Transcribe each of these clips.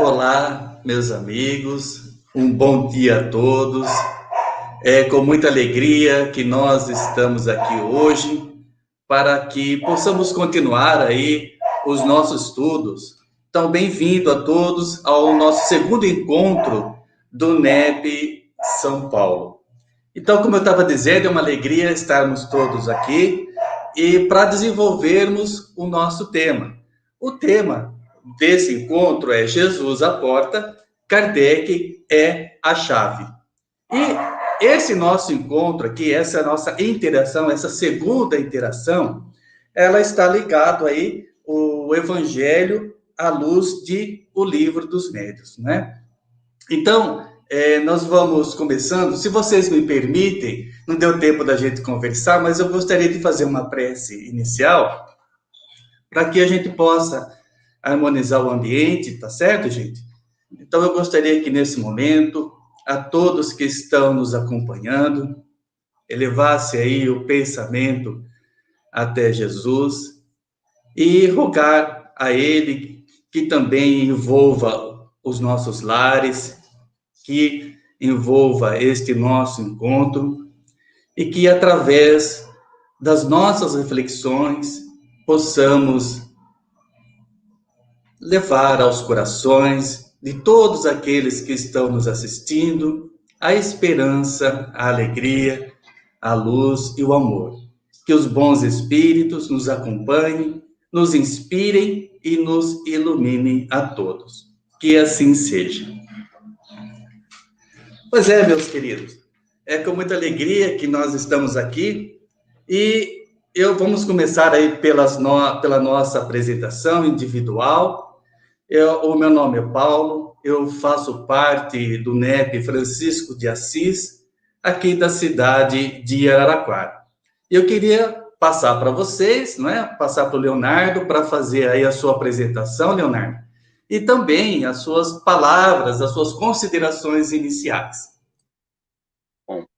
Olá, meus amigos, um bom dia a todos. É com muita alegria que nós estamos aqui hoje para que possamos continuar aí os nossos estudos. Então, bem-vindo a todos ao nosso segundo encontro do NEP São Paulo. Então, como eu estava dizendo, é uma alegria estarmos todos aqui e para desenvolvermos o nosso tema. O tema desse encontro é Jesus a porta, Kardec é a chave. E esse nosso encontro aqui, essa nossa interação, essa segunda interação, ela está ligado aí o Evangelho à luz de O Livro dos Médiuns, né? Então, nós vamos começando. Se vocês me permitem, não deu tempo da gente conversar, mas eu gostaria de fazer uma prece inicial para que a gente possa harmonizar o ambiente, tá certo, gente? Então, eu gostaria que nesse momento, a todos que estão nos acompanhando, elevasse aí o pensamento até Jesus e rogar a Ele que também envolva os nossos lares, que envolva este nosso encontro e que através das nossas reflexões possamos levar aos corações de todos aqueles que estão nos assistindo a esperança, a alegria, a luz e o amor. Que os bons espíritos nos acompanhem, nos inspirem e nos iluminem a todos. Que assim seja. Pois é, meus queridos, é com muita alegria que nós estamos aqui e vamos começar aí pela nossa apresentação individual. O meu nome é Paulo, eu faço parte do NEP Francisco de Assis, aqui da cidade de Araraquara. Eu queria passar para vocês, não é? Passar para o Leonardo para fazer aí a sua apresentação, Leonardo, e também as suas palavras, as suas considerações iniciais.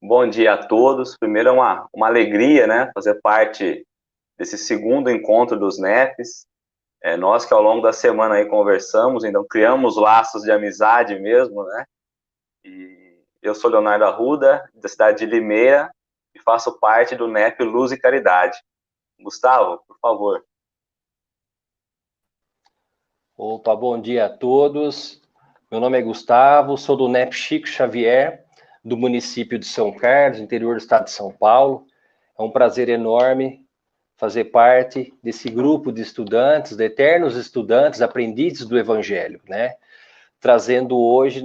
Bom dia a todos. Primeiro é uma alegria, né, fazer parte desse segundo encontro dos NEPs. Nós que ao longo da semana aí conversamos, então criamos laços de amizade mesmo, né? E eu sou Leonardo Arruda, da cidade de Limeira, e faço parte do NEP Luz e Caridade. Gustavo, por favor. Opa, bom dia a todos. Meu nome é Gustavo, sou do NEP Chico Xavier, do município de São Carlos, interior do estado de São Paulo. É um prazer enorme fazer parte desse grupo de estudantes, de eternos estudantes, aprendizes do Evangelho, né? Trazendo hoje,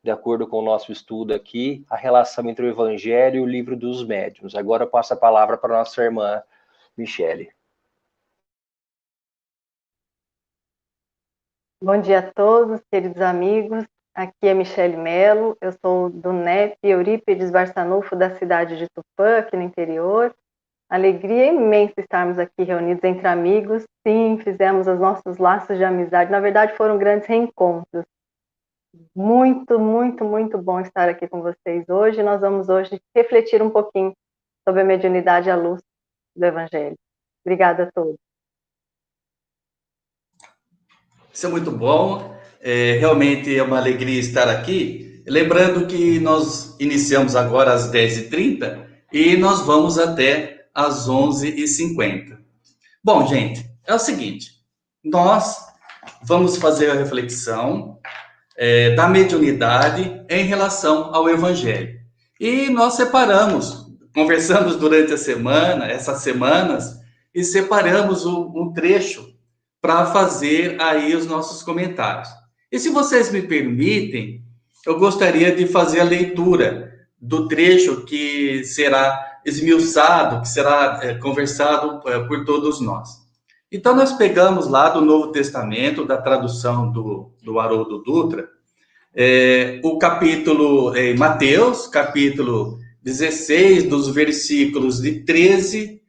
de acordo com o nosso estudo aqui, a relação entre o Evangelho e o Livro dos Médiuns. Agora eu passo a palavra para a nossa irmã Michele. Bom dia a todos, queridos amigos. Aqui é Michele Melo, eu sou do NEP Eurípides Barçanufo, da cidade de Tupã, aqui no interior. Alegria imensa estarmos aqui reunidos entre amigos. Sim, fizemos os nossos laços de amizade. Na verdade, foram grandes reencontros. Muito, muito, muito bom estar aqui com vocês hoje. Nós vamos hoje refletir um pouquinho sobre a mediunidade à luz do Evangelho. Obrigada a todos. Isso é muito bom. Realmente é uma alegria estar aqui. Lembrando que nós iniciamos agora às 10h30 e nós vamos até às 11h50. Bom, gente, é o seguinte, nós vamos fazer a reflexão da mediunidade em relação ao Evangelho. E nós conversamos durante essas semanas, e separamos um trecho para fazer aí os nossos comentários. E se vocês me permitem, eu gostaria de fazer a leitura do trecho que será esmiuçado, que será conversado por todos nós. Então, nós pegamos lá do Novo Testamento, da tradução do Haroldo Dutra, o capítulo, Mateus, capítulo 16, dos versículos de 13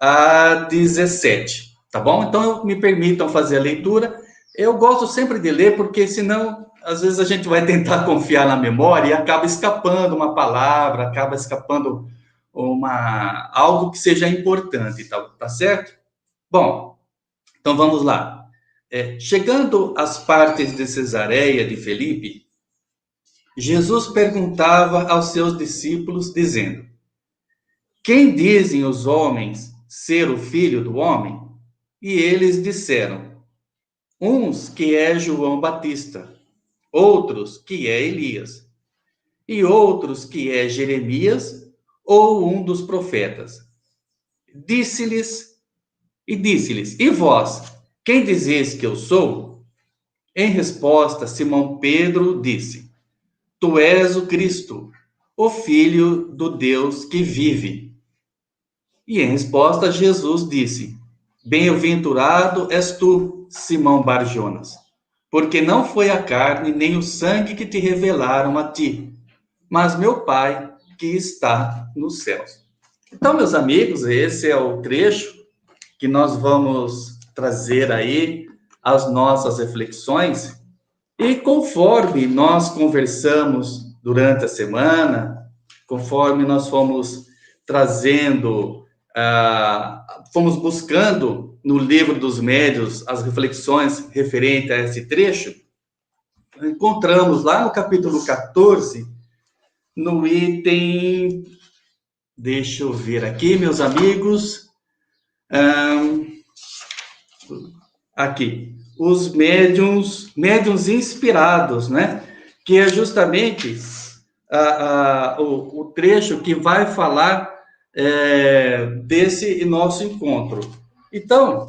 a 17, tá bom? Então, me permitam fazer a leitura. Eu gosto sempre de ler, porque senão, às vezes a gente vai tentar confiar na memória e acaba escapando uma palavra, acaba escapando algo que seja importante, tá certo? Bom, então vamos lá. Chegando às partes de Cesareia de Felipe, Jesus perguntava aos seus discípulos, dizendo: Quem dizem os homens ser o filho do homem? E eles disseram: uns que é João Batista, outros que é Elias, e outros que é Jeremias ou um dos profetas. Disse-lhes, e vós, quem dizeis que eu sou? Em resposta, Simão Pedro disse: Tu és o Cristo, o Filho do Deus que vive. E em resposta, Jesus disse: Bem-aventurado és tu, Simão Bar-Jonas, porque não foi a carne nem o sangue que te revelaram a ti, mas meu Pai que está nos céus. Então, meus amigos, esse é o trecho que nós vamos trazer aí as nossas reflexões. E conforme nós conversamos durante a semana, conforme nós fomos trazendo, fomos buscando no livro dos médiuns as reflexões referentes a esse trecho, encontramos lá no capítulo 14, no item, deixa eu ver aqui, meus amigos, aqui, os médiuns inspirados, né? Que é justamente o trecho que vai falar desse nosso encontro. Então,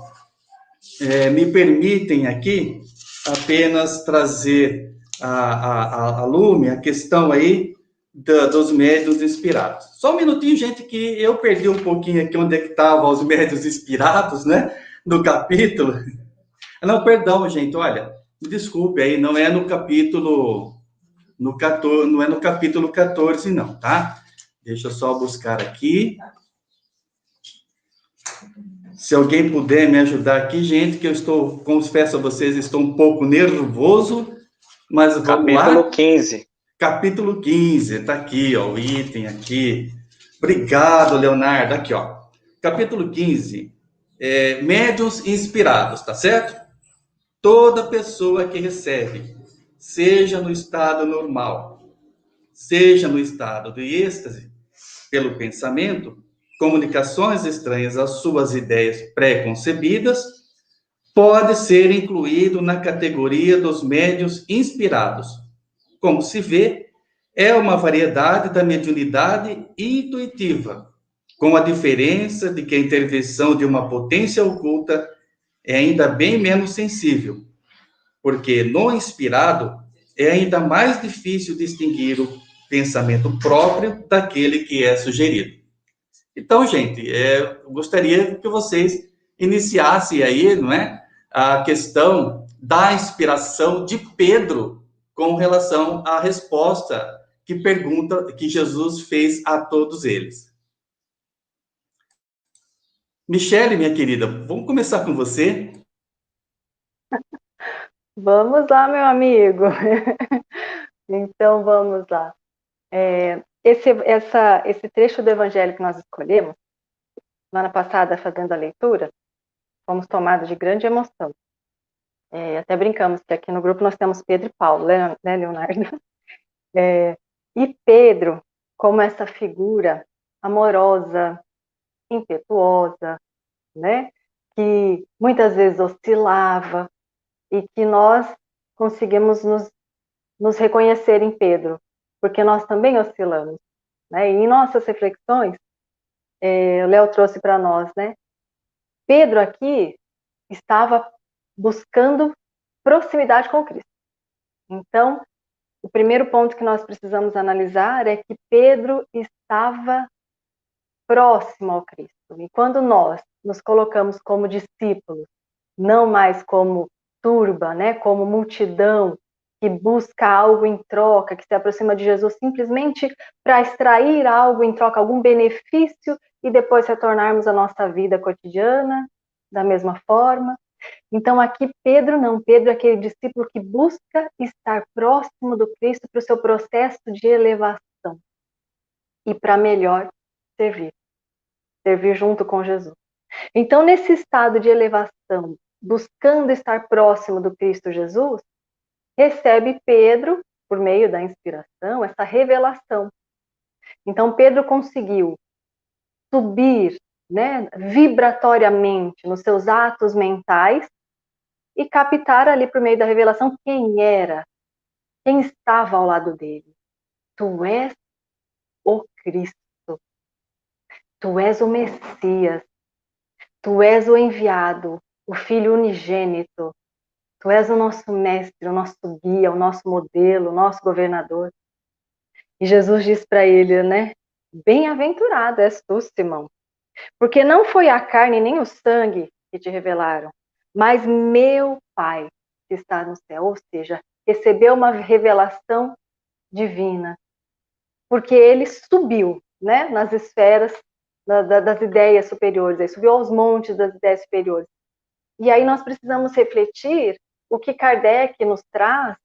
me permitem aqui apenas trazer a lume a questão aí dos médiuns inspirados. Só um minutinho, gente, que eu perdi um pouquinho aqui onde é que estavam os médiuns inspirados, né? No capítulo. Não, perdão, gente, olha, me desculpe aí, não é no capítulo 14, não é no capítulo 14, não, tá? Deixa eu só buscar aqui. Se alguém puder me ajudar aqui, gente, que eu estou, confesso a vocês, estou um pouco nervoso, mas vamos lá. Capítulo 15. Capítulo 15, tá aqui, ó, o item aqui. Obrigado, Leonardo, aqui, ó. Capítulo 15, médiuns inspirados, tá certo? Toda pessoa que recebe, seja no estado normal, seja no estado de êxtase, pelo pensamento, comunicações estranhas às suas ideias pré-concebidas, pode ser incluído na categoria dos médiuns inspirados. Como se vê, é uma variedade da mediunidade intuitiva, com a diferença de que a intervenção de uma potência oculta é ainda bem menos sensível, porque no inspirado é ainda mais difícil distinguir o pensamento próprio daquele que é sugerido. Então, gente, eu gostaria que vocês iniciassem aí, não é, a questão da inspiração de Pedro com relação à resposta que Jesus fez a todos eles. Michele, minha querida, vamos começar com você. Vamos lá, meu amigo. Então, vamos lá. Esse trecho do Evangelho que nós escolhemos, semana passada, fazendo a leitura, fomos tomados de grande emoção. Até brincamos que aqui no grupo nós temos Pedro e Paulo, né, Leonardo? E Pedro, como essa figura amorosa, impetuosa, né? Que muitas vezes oscilava, e que nós conseguimos nos reconhecer em Pedro, porque nós também oscilamos, né? E em nossas reflexões, o Léo trouxe para nós, né? Pedro aqui estava buscando proximidade com Cristo. Então, o primeiro ponto que nós precisamos analisar é que Pedro estava próximo ao Cristo. E quando nós nos colocamos como discípulos, não mais como turba, né, como multidão que busca algo em troca, que se aproxima de Jesus simplesmente para extrair algo em troca, algum benefício, e depois retornarmos à nossa vida cotidiana da mesma forma. Então aqui Pedro não, Pedro é aquele discípulo que busca estar próximo do Cristo para o seu processo de elevação e para melhor servir junto com Jesus. Então nesse estado de elevação, buscando estar próximo do Cristo Jesus, recebe Pedro, por meio da inspiração, essa revelação. Então, Pedro conseguiu subir, né, vibratoriamente nos seus atos mentais e captar ali por meio da revelação quem era, quem estava ao lado dele. Tu és o Cristo, tu és o Messias, tu és o enviado, o Filho unigênito, tu és o nosso mestre, o nosso guia, o nosso modelo, o nosso governador. E Jesus diz para ele, né, bem-aventurado és tu, Simão, porque não foi a carne nem o sangue que te revelaram, mas meu Pai que está no céu, ou seja, recebeu uma revelação divina, porque ele subiu, né, nas esferas das ideias superiores, ele subiu aos montes das ideias superiores. E aí nós precisamos refletir o que Kardec nos traz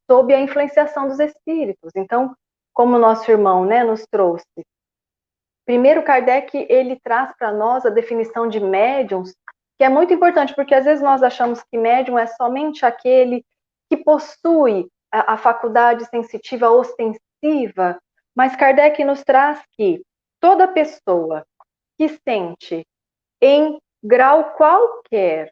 sob a influenciação dos espíritos. Então, como o nosso irmão, né, nos trouxe, primeiro Kardec, ele traz para nós a definição de médiums, que é muito importante, porque às vezes nós achamos que médium é somente aquele que possui a faculdade sensitiva ostensiva, mas Kardec nos traz que toda pessoa que sente em grau qualquer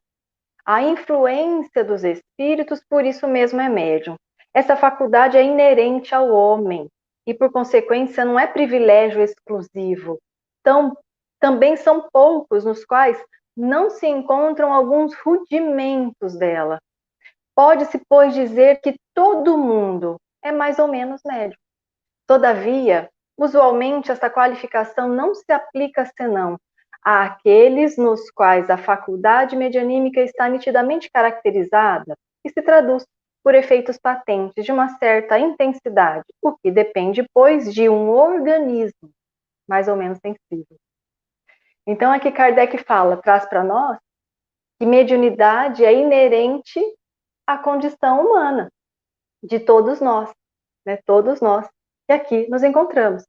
a influência dos espíritos, por isso mesmo é médium. Essa faculdade é inerente ao homem e, por consequência, não é privilégio exclusivo. Então, também são poucos nos quais não se encontram alguns rudimentos dela. Pode-se, pois, dizer que todo mundo é mais ou menos médium. Todavia, usualmente, essa qualificação não se aplica senão àqueles nos quais a faculdade medianímica está nitidamente caracterizada e se traduz por efeitos patentes de uma certa intensidade, o que depende, pois, de um organismo mais ou menos sensível. Então, aqui Kardec traz para nós que mediunidade é inerente à condição humana de todos nós, né? Todos nós que aqui nos encontramos.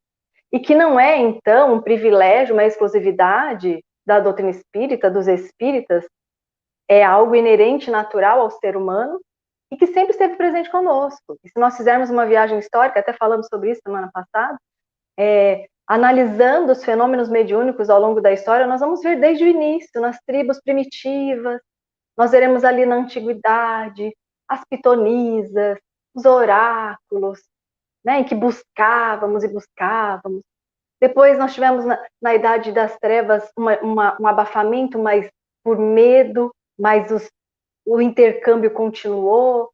E que não é, então, um privilégio, uma exclusividade da doutrina espírita, dos espíritas, é algo inerente, natural ao ser humano e que sempre esteve presente conosco. E se nós fizermos uma viagem histórica, até falamos sobre isso semana passada, analisando os fenômenos mediúnicos ao longo da história, nós vamos ver desde o início, nas tribos primitivas, nós veremos ali na antiguidade, as pitonisas, os oráculos, né, em que buscávamos e buscávamos. Depois nós tivemos na Idade das Trevas um abafamento, mas por medo, mas o intercâmbio continuou.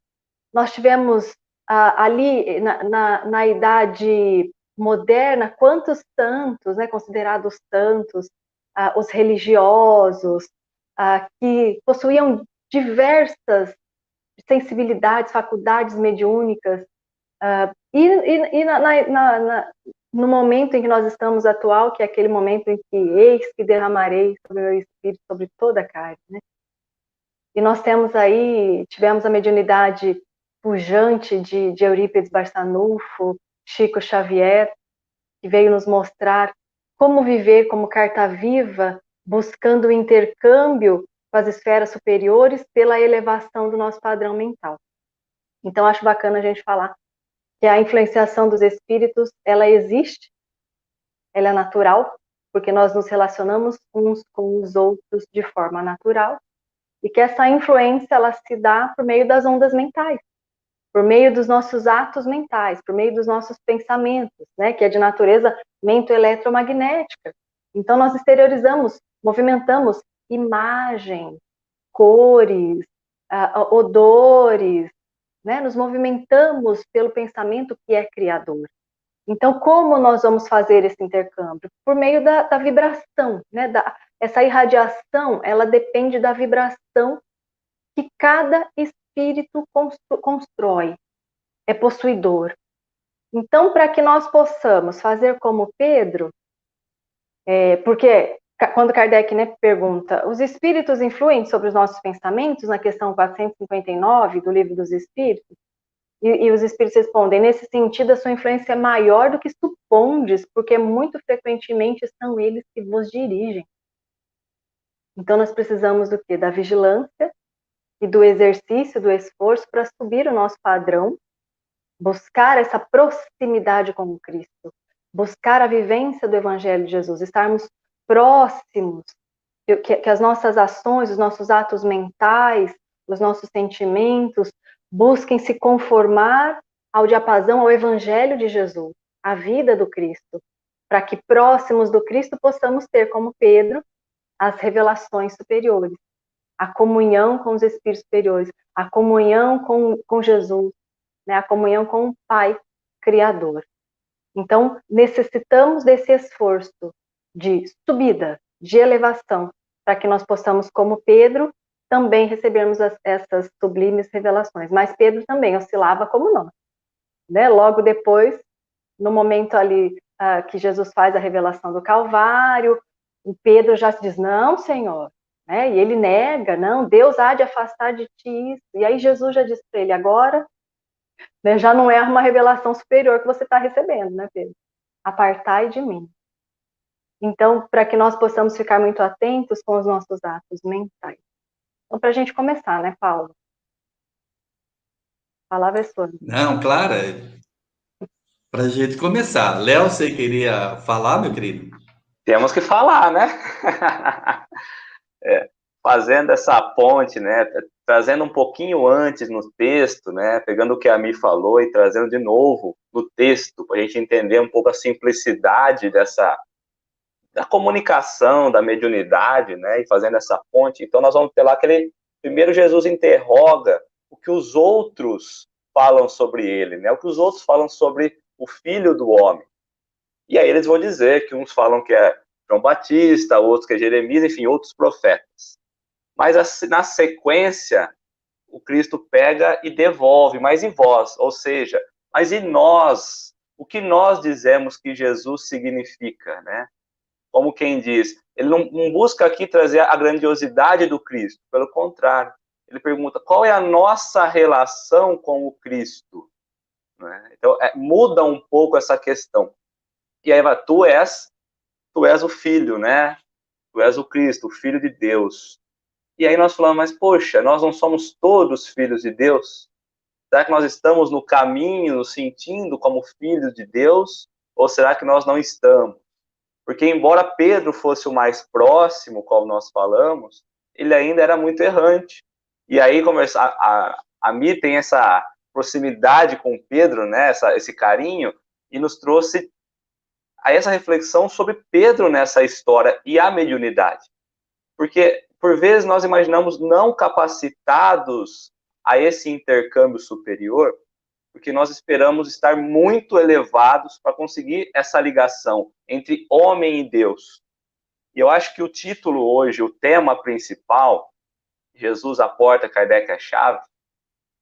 Nós tivemos ali na Idade Moderna, quantos santos, né, considerados santos, os religiosos, que possuíam diversas sensibilidades, faculdades mediúnicas, no momento em que nós estamos atual, que é aquele momento em que eis que derramarei sobre o meu espírito, sobre toda a carne, né? E nós tivemos a mediunidade pujante de Eurípides Barçanufo, Chico Xavier, que veio nos mostrar como viver como carta viva, buscando o intercâmbio com as esferas superiores pela elevação do nosso padrão mental. Então, acho bacana a gente falar que a influenciação dos espíritos, ela existe, ela é natural, porque nós nos relacionamos uns com os outros de forma natural, e que essa influência, ela se dá por meio das ondas mentais, por meio dos nossos atos mentais, por meio dos nossos pensamentos, né, que é de natureza mento-eletromagnética. Então, nós exteriorizamos, movimentamos imagens, cores, odores, né? Nos movimentamos pelo pensamento que é criador. Então, como nós vamos fazer esse intercâmbio? Por meio da vibração, né? Essa irradiação, ela depende da vibração que cada espírito constrói, é possuidor. Então, para que nós possamos fazer como Pedro, porque quando Kardec, né, pergunta, os espíritos influem sobre os nossos pensamentos, na questão 459 do Livro dos Espíritos, e os espíritos respondem, nesse sentido, a sua influência é maior do que supondes, porque muito frequentemente são eles que vos dirigem. Então, nós precisamos do quê? Da vigilância e do exercício, do esforço para subir o nosso padrão, buscar essa proximidade com Cristo, buscar a vivência do Evangelho de Jesus, estarmos próximos, que as nossas ações, os nossos atos mentais, os nossos sentimentos busquem se conformar ao diapasão, ao Evangelho de Jesus, à vida do Cristo, para que próximos do Cristo possamos ter, como Pedro, as revelações superiores, a comunhão com os Espíritos superiores, a comunhão com Jesus, né, a comunhão com o Pai Criador. Então, necessitamos desse esforço de subida, de elevação, para que nós possamos, como Pedro, também recebermos essas sublimes revelações. Mas Pedro também oscilava como nós, né? Logo depois, no momento ali que Jesus faz a revelação do Calvário, o Pedro já diz, não, Senhor, né? E ele nega, não, Deus há de afastar de ti isso. E aí Jesus já diz para ele, agora, né, já não é uma revelação superior que você está recebendo, né, Pedro? Apartai de mim. Então, para que nós possamos ficar muito atentos com os nossos atos mentais. Então, para a gente começar, né, Paulo? A palavra é sua. Não, claro, para a gente começar. Léo, você queria falar, meu querido? Temos que falar, né? Fazendo essa ponte, né? Trazendo um pouquinho antes no texto, né? Pegando o que a Mi falou e trazendo de novo no texto, para a gente entender um pouco a simplicidade da comunicação, da mediunidade, né? E fazendo essa ponte. Então, nós vamos ter lá aquele... Primeiro, Jesus interroga o que os outros falam sobre ele, né? O que os outros falam sobre o Filho do Homem. E aí eles vão dizer que uns falam que é João Batista, outros que é Jeremias, enfim, outros profetas. Mas na sequência, o Cristo pega e devolve, mas e vós? Ou seja, mas e nós? O que nós dizemos que Jesus significa, né? Como quem diz, ele não busca aqui trazer a grandiosidade do Cristo, pelo contrário, ele pergunta qual é a nossa relação com o Cristo, né? Então, muda um pouco essa questão. E aí vai, tu és o Filho, né? Tu és o Cristo, o Filho de Deus. E aí nós falamos, mas poxa, nós não somos todos filhos de Deus? Será que nós estamos no caminho, nos sentindo como filhos de Deus? Ou será que nós não estamos? Porque embora Pedro fosse o mais próximo, como nós falamos, ele ainda era muito errante. E aí a Mi tem essa proximidade com Pedro, né? Esse carinho, e nos trouxe a essa reflexão sobre Pedro nessa história e a mediunidade. Porque, por vezes, nós imaginamos não capacitados a esse intercâmbio superior, porque nós esperamos estar muito elevados para conseguir essa ligação entre homem e Deus. E eu acho que o título hoje, o tema principal, Jesus a porta, Kardec a chave,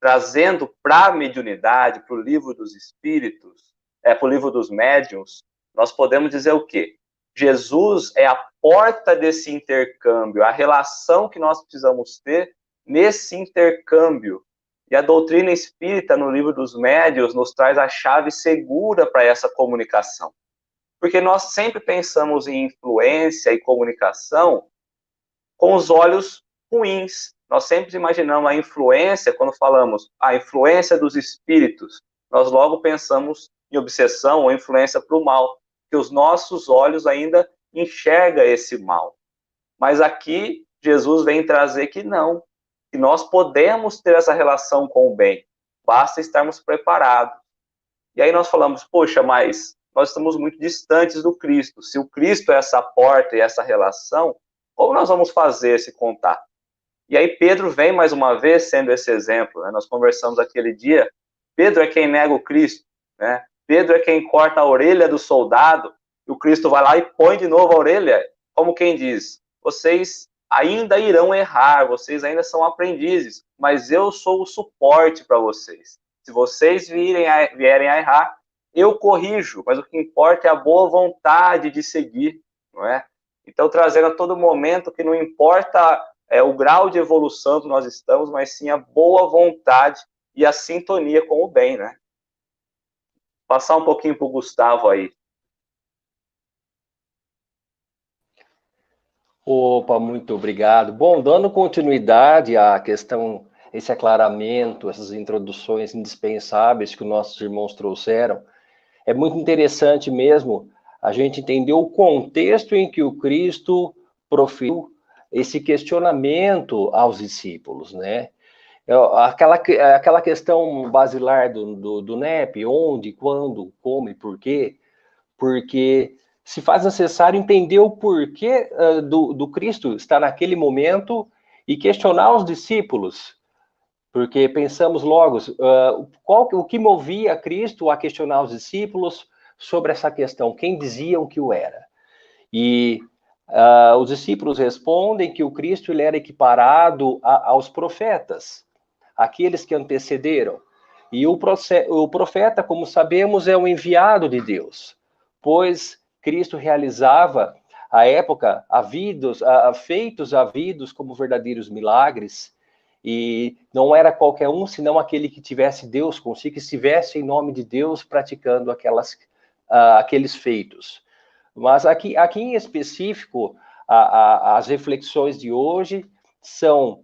trazendo para a mediunidade, para o livro dos espíritos, para o livro dos médiuns, nós podemos dizer o quê? Jesus é a porta desse intercâmbio, a relação que nós precisamos ter nesse intercâmbio. E a doutrina espírita, no livro dos médiuns, nos traz a chave segura para essa comunicação. Porque nós sempre pensamos em influência e comunicação com os olhos ruins. Nós sempre imaginamos a influência, quando falamos a influência dos espíritos, nós logo pensamos em obsessão ou influência para o mal, que os nossos olhos ainda enxergam esse mal. Mas aqui, Jesus vem trazer que não, que nós podemos ter essa relação com o bem, basta estarmos preparados. E aí nós falamos, poxa, mas nós estamos muito distantes do Cristo. Se o Cristo é essa porta e essa relação, como nós vamos fazer esse contato? E aí Pedro vem mais uma vez sendo esse exemplo, né? Nós conversamos aquele dia, Pedro é quem nega o Cristo, né? Pedro é quem corta a orelha do soldado, e o Cristo vai lá e põe de novo a orelha, como quem diz, vocês ainda irão errar, vocês ainda são aprendizes, mas eu sou o suporte para vocês. Se vocês vierem a errar, eu corrijo, mas o que importa é a boa vontade de seguir, não é? Então, trazendo a todo momento que não importa o grau de evolução que nós estamos, mas sim a boa vontade e a sintonia com o bem, né? Passar um pouquinho para o Gustavo aí. Opa, muito obrigado. Bom, dando continuidade à questão, esse aclaramento, essas introduções indispensáveis que os nossos irmãos trouxeram, é muito interessante mesmo a gente entender o contexto em que o Cristo proferiu esse questionamento aos discípulos, né? Aquela questão basilar do NEP, onde, quando, como e por quê, porque se faz necessário entender o porquê do Cristo estar naquele momento e questionar os discípulos, porque pensamos logo, o que movia Cristo a questionar os discípulos sobre essa questão, quem diziam que o era. E os discípulos respondem que o Cristo ele era equiparado aos profetas, aqueles que antecederam. E o profeta, como sabemos, é o enviado de Deus, pois Cristo realizava, à época, feitos havidos como verdadeiros milagres, e não era qualquer um, senão aquele que tivesse Deus consigo, que estivesse em nome de Deus praticando aqueles feitos. Mas aqui em específico, as reflexões de hoje são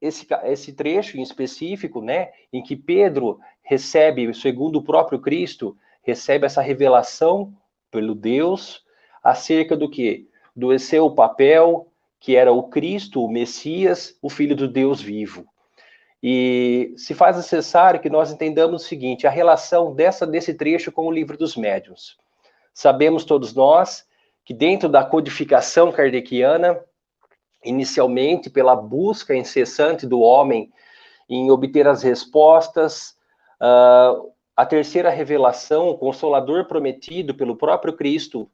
esse trecho em específico, né, em que Pedro recebe, segundo o próprio Cristo, recebe essa revelação pelo Deus acerca do que? Do seu papel, que era o Cristo, o Messias, o Filho do Deus vivo. E se faz necessário que nós entendamos o seguinte, a relação desse trecho com o Livro dos Médiuns. Sabemos todos nós que dentro da codificação kardeciana, inicialmente pela busca incessante do homem em obter as respostas, a terceira revelação, o Consolador prometido pelo próprio Cristo,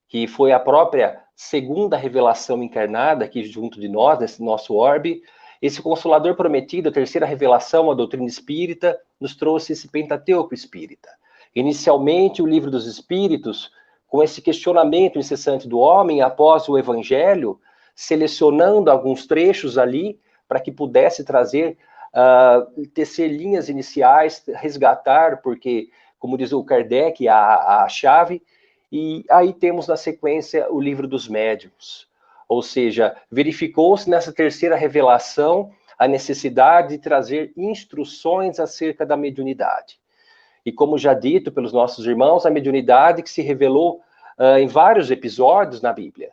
que foi a própria segunda revelação encarnada aqui junto de nós, nesse nosso orbe, esse Consolador prometido, a terceira revelação, a doutrina espírita, nos trouxe esse Pentateuco espírita. Inicialmente, o Livro dos Espíritos, com esse questionamento incessante do homem, após o Evangelho, selecionando alguns trechos ali, para que pudesse trazer, tecer linhas iniciais, resgatar, porque, como diz o Kardec, a chave, e aí temos na sequência o Livro dos Médiuns. Ou seja, verificou-se nessa terceira revelação a necessidade de trazer instruções acerca da mediunidade. E como já dito pelos nossos irmãos, a mediunidade que se revelou em vários episódios na Bíblia.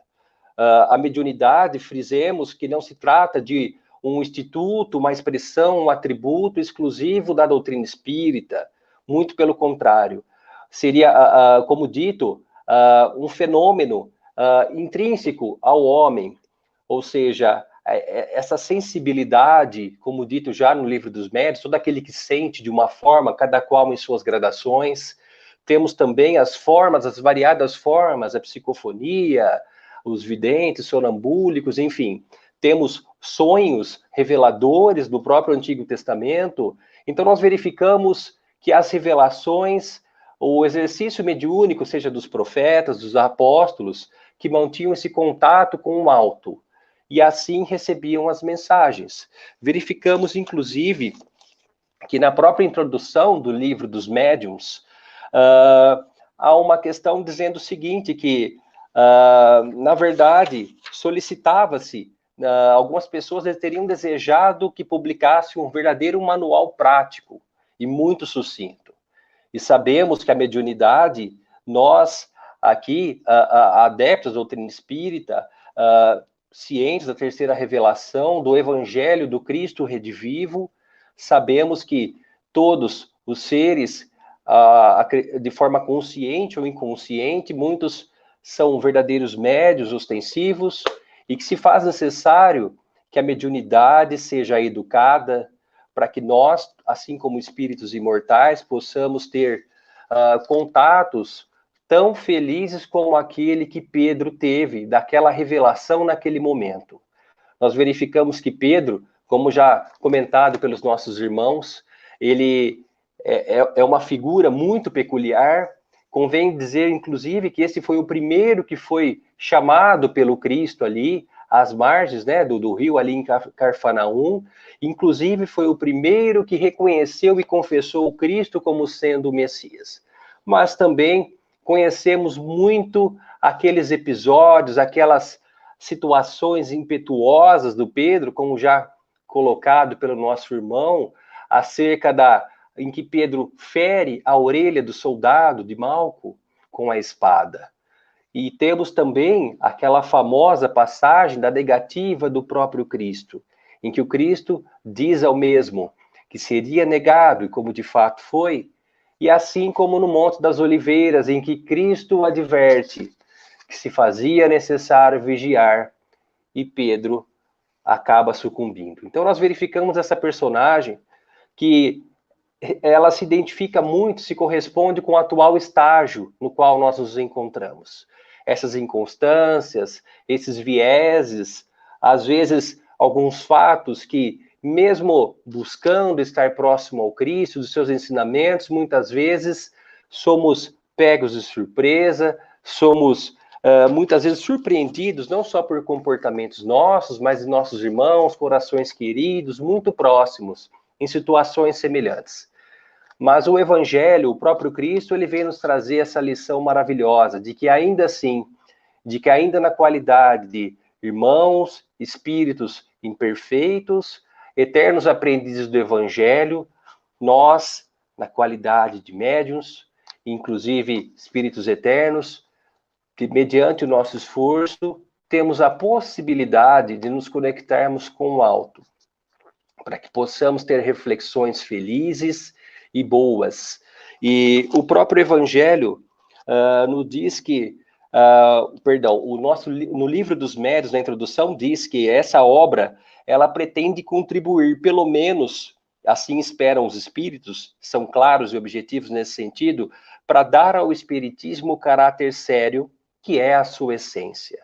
A mediunidade, frisemos que não se trata de um instituto, uma expressão, um atributo exclusivo da doutrina espírita, muito pelo contrário. Seria, como dito, um fenômeno intrínseco ao homem, ou seja, essa sensibilidade, como dito já no Livro dos Médiuns, todo aquele que sente de uma forma, cada qual em suas gradações. Temos também as formas, as variadas formas, a psicofonia, os videntes, sonambúlicos, enfim. Temos sonhos reveladores do próprio Antigo Testamento. Então, nós verificamos que as revelações, o exercício mediúnico, seja dos profetas, dos apóstolos, que mantinham esse contato com o alto, e assim recebiam as mensagens. Verificamos, inclusive, que na própria introdução do Livro dos Médiuns, há uma questão dizendo o seguinte, que, na verdade, solicitava-se, algumas pessoas teriam desejado que publicasse um verdadeiro manual prático e muito sucinto. E sabemos que a mediunidade, nós aqui, adeptos da doutrina espírita, cientes da terceira revelação, do Evangelho do Cristo redivivo, sabemos que todos os seres, de forma consciente ou inconsciente, muitos são verdadeiros médiuns ostensivos, e que se faz necessário que a mediunidade seja educada, para que nós, assim como espíritos imortais, possamos ter contatos tão felizes como aquele que Pedro teve, daquela revelação naquele momento. Nós verificamos que Pedro, como já comentado pelos nossos irmãos, ele é uma figura muito peculiar. Convém dizer, inclusive, que esse foi o primeiro que foi chamado pelo Cristo ali, às margens, né, do rio ali em Carfanaum. Inclusive, foi o primeiro que reconheceu e confessou o Cristo como sendo o Messias. Mas também conhecemos muito aqueles episódios, aquelas situações impetuosas do Pedro, como já colocado pelo nosso irmão, acerca em que Pedro fere a orelha do soldado de Malco com a espada. E temos também aquela famosa passagem da negativa do próprio Cristo, em que o Cristo diz ao mesmo que seria negado, e como de fato foi, e assim como no Monte das Oliveiras, em que Cristo adverte que se fazia necessário vigiar, e Pedro acaba sucumbindo. Então nós verificamos essa personagem que ela se identifica muito, se corresponde com o atual estágio no qual nós nos encontramos. Essas inconstâncias, esses vieses, às vezes alguns fatos que, mesmo buscando estar próximo ao Cristo, dos seus ensinamentos, muitas vezes somos pegos de surpresa, somos muitas vezes surpreendidos, não só por comportamentos nossos, mas de nossos irmãos, corações queridos, muito próximos, em situações semelhantes. Mas o Evangelho, o próprio Cristo, ele vem nos trazer essa lição maravilhosa, de que ainda assim, de que ainda na qualidade de irmãos, espíritos imperfeitos, eternos aprendizes do Evangelho, nós, na qualidade de médiuns, inclusive espíritos eternos, que mediante o nosso esforço, temos a possibilidade de nos conectarmos com o alto, para que possamos ter reflexões felizes e boas. E o próprio Evangelho nos diz que, no livro dos Médiuns, na introdução, diz que essa obra, ela pretende contribuir, pelo menos, assim esperam os espíritos, são claros e objetivos nesse sentido, para dar ao espiritismo o caráter sério, que é a sua essência.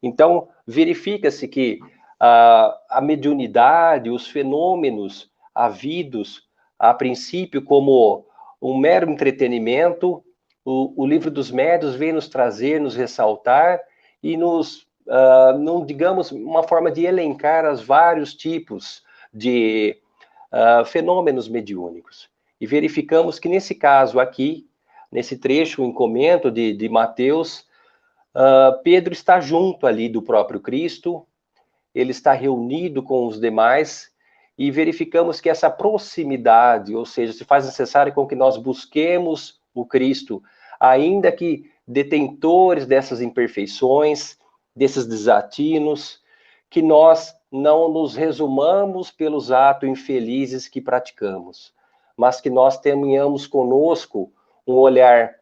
Então, verifica-se que a mediunidade, os fenômenos havidos, a princípio, como um mero entretenimento, o livro dos médiuns vem nos trazer, nos ressaltar e não digamos, uma forma de elencar os vários tipos de fenômenos mediúnicos. E verificamos que nesse caso aqui, nesse trecho, em comento de Mateus, Pedro está junto ali do próprio Cristo, ele está reunido com os demais, e verificamos que essa proximidade, ou seja, se faz necessário com que nós busquemos o Cristo, ainda que detentores dessas imperfeições, desses desatinos, que nós não nos resumamos pelos atos infelizes que praticamos, mas que nós tenhamos conosco um olhar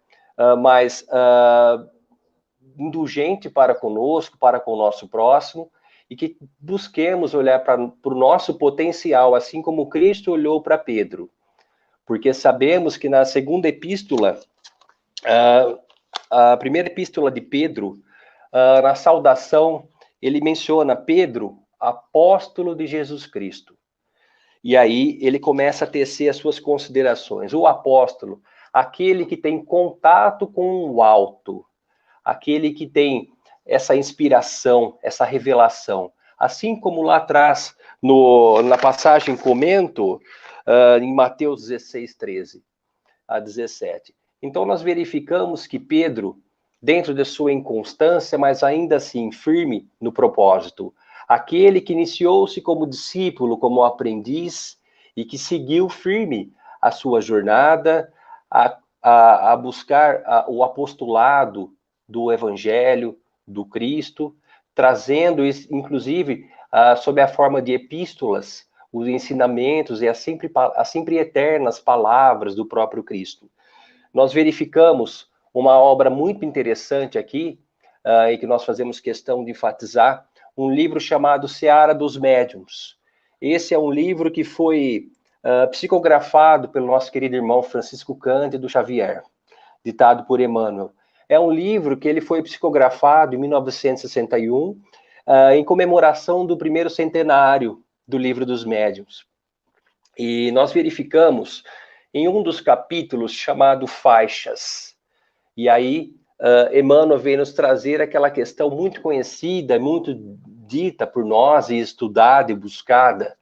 mais indulgente para conosco, para com o nosso próximo, e que busquemos olhar para o nosso potencial, assim como Cristo olhou para Pedro. Porque sabemos que na segunda epístola, a primeira epístola de Pedro, na saudação, ele menciona Pedro, apóstolo de Jesus Cristo. E aí ele começa a tecer as suas considerações. O apóstolo, aquele que tem contato com o alto, aquele que tem essa inspiração, essa revelação. Assim como lá atrás, na passagem comento, em Mateus 16, 13 a 17. Então, nós verificamos que Pedro, dentro de sua inconstância, mas ainda assim firme no propósito, aquele que iniciou-se como discípulo, como aprendiz, e que seguiu firme a sua jornada, a buscar o apostolado do Evangelho, do Cristo, trazendo, inclusive, sob a forma de epístolas, os ensinamentos e as sempre eternas palavras do próprio Cristo. Nós verificamos uma obra muito interessante aqui, e que nós fazemos questão de enfatizar, um livro chamado Seara dos Médiuns. Esse é um livro que foi psicografado pelo nosso querido irmão Francisco Cândido Xavier, ditado por Emmanuel. É um livro que ele foi psicografado em 1961, em comemoração do primeiro centenário do Livro dos Médiuns. E nós verificamos em um dos capítulos chamado Faixas. E aí, Emmanuel vem nos trazer aquela questão muito conhecida, muito dita por nós e estudada e buscada,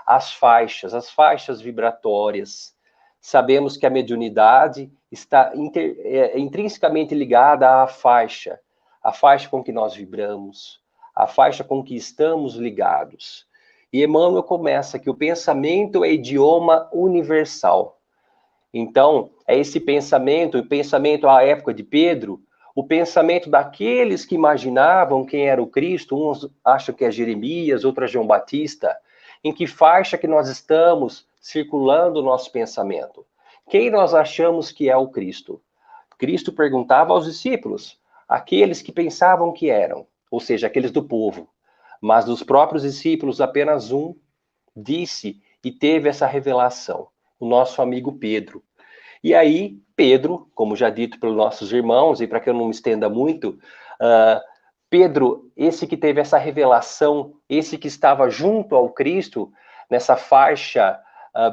as faixas vibratórias. Sabemos que a mediunidade está intrinsecamente ligada à faixa com que nós vibramos, a faixa com que estamos ligados. E Emmanuel começa que o pensamento é idioma universal. Então, é esse pensamento, o pensamento à época de Pedro, o pensamento daqueles que imaginavam quem era o Cristo, uns acham que é Jeremias, outros é João Batista, em que faixa que nós estamos circulando o nosso pensamento? Quem nós achamos que é o Cristo? Cristo perguntava aos discípulos, aqueles que pensavam que eram, ou seja, aqueles do povo. Mas dos próprios discípulos, apenas um disse e teve essa revelação, o nosso amigo Pedro. E aí, Pedro, como já dito pelos nossos irmãos, e para que eu não me estenda muito, Pedro, esse que teve essa revelação, esse que estava junto ao Cristo, nessa faixa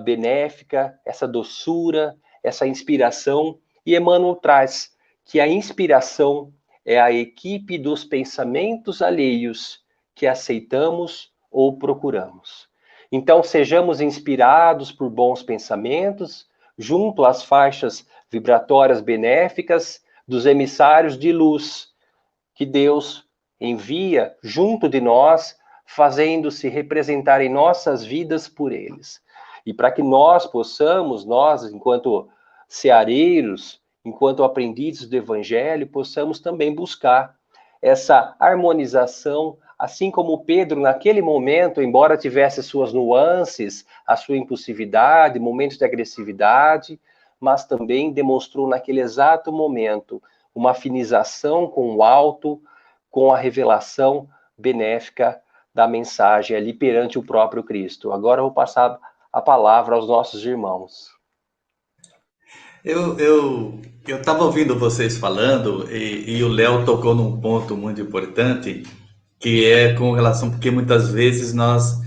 benéfica, essa doçura, essa inspiração, e Emmanuel traz que a inspiração é a equipe dos pensamentos alheios que aceitamos ou procuramos. Então, sejamos inspirados por bons pensamentos, junto às faixas vibratórias benéficas dos emissários de luz, que Deus envia junto de nós, fazendo-se representar em nossas vidas por eles. E para que nós possamos, nós, enquanto ceareiros, enquanto aprendizes do Evangelho, possamos também buscar essa harmonização, assim como Pedro, naquele momento, embora tivesse suas nuances, a sua impulsividade, momentos de agressividade, mas também demonstrou naquele exato momento uma afinização com o alto, com a revelação benéfica da mensagem ali perante o próprio Cristo. Agora eu vou passar a palavra aos nossos irmãos. Eu estava ouvindo vocês falando e o Léo tocou num ponto muito importante, que é com relação, porque muitas vezes nós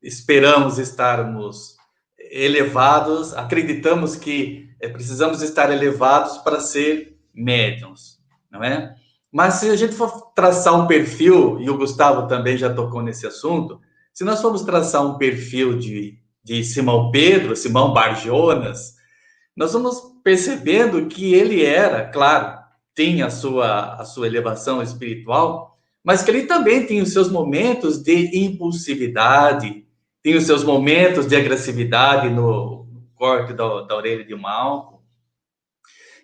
esperamos estarmos elevados, acreditamos que precisamos estar elevados para ser médiuns, não é? Mas se a gente for traçar um perfil, e o Gustavo também já tocou nesse assunto, se nós formos traçar um perfil de Simão Pedro, Simão Bar-Jonas, nós vamos percebendo que ele era, claro, tinha a sua elevação espiritual, mas que ele também tinha os seus momentos de impulsividade, tinha os seus momentos de agressividade no corte da orelha de Malco,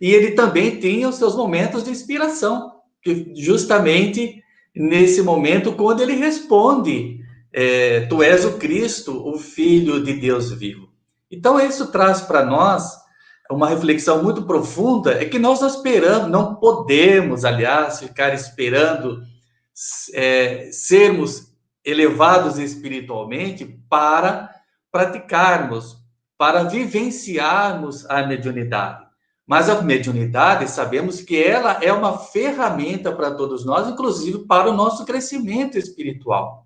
e ele também tinha os seus momentos de inspiração, que justamente nesse momento, quando ele responde, tu és o Cristo, o Filho de Deus vivo. Então, isso traz para nós uma reflexão muito profunda, é que nós não esperamos, não podemos, aliás, ficar esperando sermos elevados espiritualmente para praticarmos, para vivenciarmos a mediunidade. Mas a mediunidade, sabemos que ela é uma ferramenta para todos nós, inclusive para o nosso crescimento espiritual,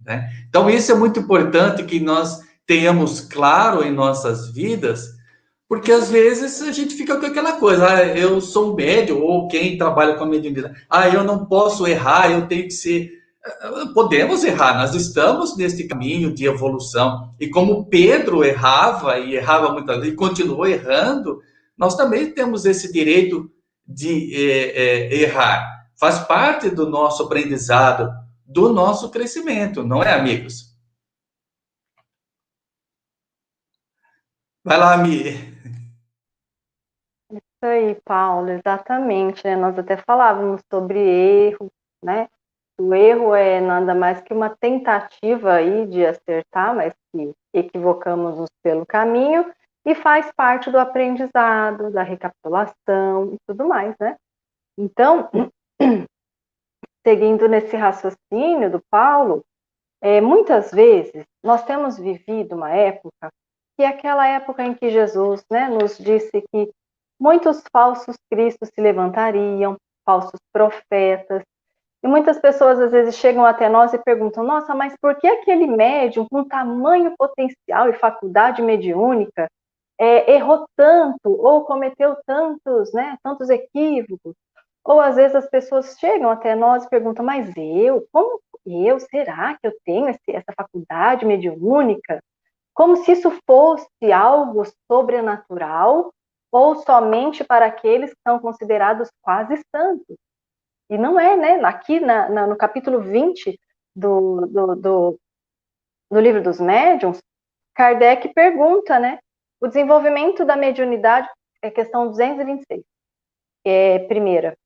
né? Então, isso é muito importante que nós tenhamos claro em nossas vidas, porque às vezes a gente fica com aquela coisa, eu sou um médium, ou quem trabalha com a mediunidade, eu não posso errar, eu tenho que ser. Podemos errar, nós estamos nesse caminho de evolução. E como Pedro errava, e errava muitas vezes, e continuou errando, nós também temos esse direito de errar. Faz parte do nosso aprendizado, do nosso crescimento, não é, amigos? Vai lá, Mi. Isso aí, Paulo, exatamente, né? Nós até falávamos sobre erro, né? O erro é nada mais que uma tentativa aí de acertar, mas que equivocamos-nos pelo caminho e faz parte do aprendizado, da recapitulação e tudo mais, né? Então, seguindo nesse raciocínio do Paulo, muitas vezes nós temos vivido uma época que é aquela época em que Jesus, né, nos disse que muitos falsos cristos se levantariam, falsos profetas, e muitas pessoas às vezes chegam até nós e perguntam, nossa, mas por que aquele médium com tamanho potencial e faculdade mediúnica errou tanto, ou cometeu tantos, né, tantos equívocos? Ou às vezes as pessoas chegam até nós e perguntam, mas como eu, será que eu tenho essa faculdade mediúnica? Como se isso fosse algo sobrenatural ou somente para aqueles que são considerados quase santos. E não é, né? Aqui no capítulo 20 do livro dos médiuns, Kardec pergunta, né? O desenvolvimento da mediunidade, é questão 226, primeira.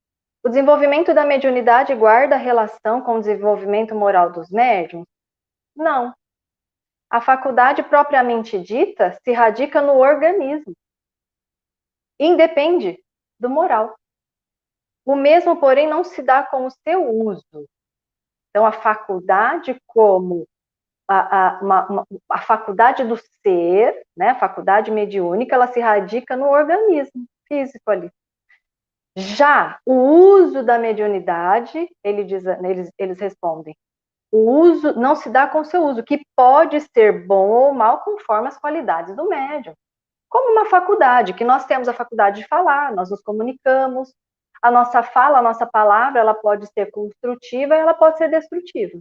O desenvolvimento da mediunidade guarda relação com o desenvolvimento moral dos médiuns? Não. A faculdade propriamente dita se radica no organismo. Independe do moral. O mesmo, porém, não se dá com o seu uso. Então, a faculdade como a faculdade do ser, né, a faculdade mediúnica, ela se radica no organismo físico ali. Já o uso da mediunidade, eles respondem, o uso não se dá com o seu uso, que pode ser bom ou mal conforme as qualidades do médium. Como uma faculdade, que nós temos a faculdade de falar, nós nos comunicamos, a nossa fala, a nossa palavra, ela pode ser construtiva e ela pode ser destrutiva.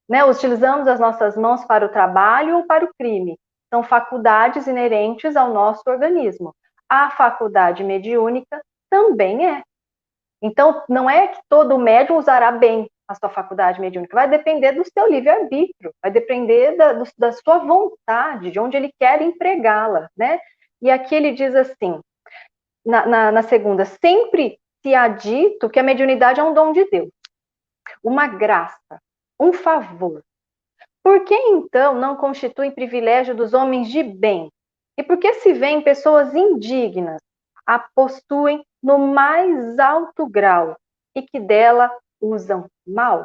Né? Utilizamos as nossas mãos para o trabalho ou para o crime. São faculdades inerentes ao nosso organismo. A faculdade mediúnica também é. Então, não é que todo médium usará bem a sua faculdade mediúnica, vai depender do seu livre-arbítrio, vai depender da sua vontade, de onde ele quer empregá-la, né? E aqui ele diz assim, na segunda, sempre se há dito que a mediunidade é um dom de Deus, uma graça, um favor. Por que, então, não constitui privilégio dos homens de bem? E por que se vêem pessoas indignas, a possuem no mais alto grau e que dela usam mal?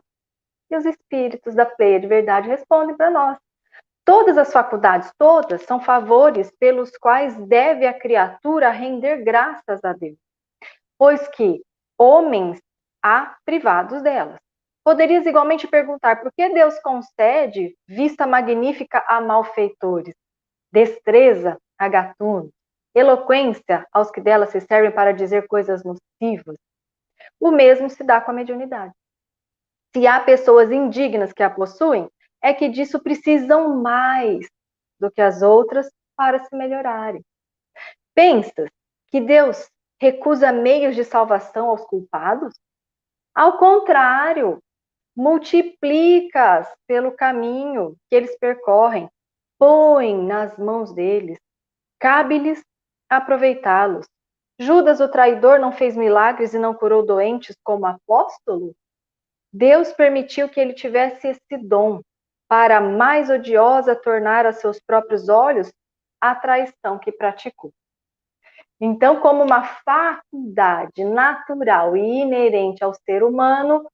E os espíritos da pleia de verdade respondem para nós. Todas as faculdades, todas, são favores pelos quais deve a criatura render graças a Deus, pois que homens há privados delas. Poderias igualmente perguntar por que Deus concede vista magnífica a malfeitores, destreza a gatunos, eloquência aos que dela se servem para dizer coisas nocivas. O mesmo se dá com a mediunidade. Se há pessoas indignas que a possuem, é que disso precisam mais do que as outras para se melhorarem. Pensas que Deus recusa meios de salvação aos culpados? Ao contrário, multiplica-as pelo caminho que eles percorrem, põe nas mãos deles, cabe-lhes aproveitá-los. Judas, o traidor, não fez milagres e não curou doentes como apóstolo? Deus permitiu que ele tivesse esse dom, para mais odiosa tornar a seus próprios olhos a traição que praticou. Então, como uma faculdade natural e inerente ao ser humano,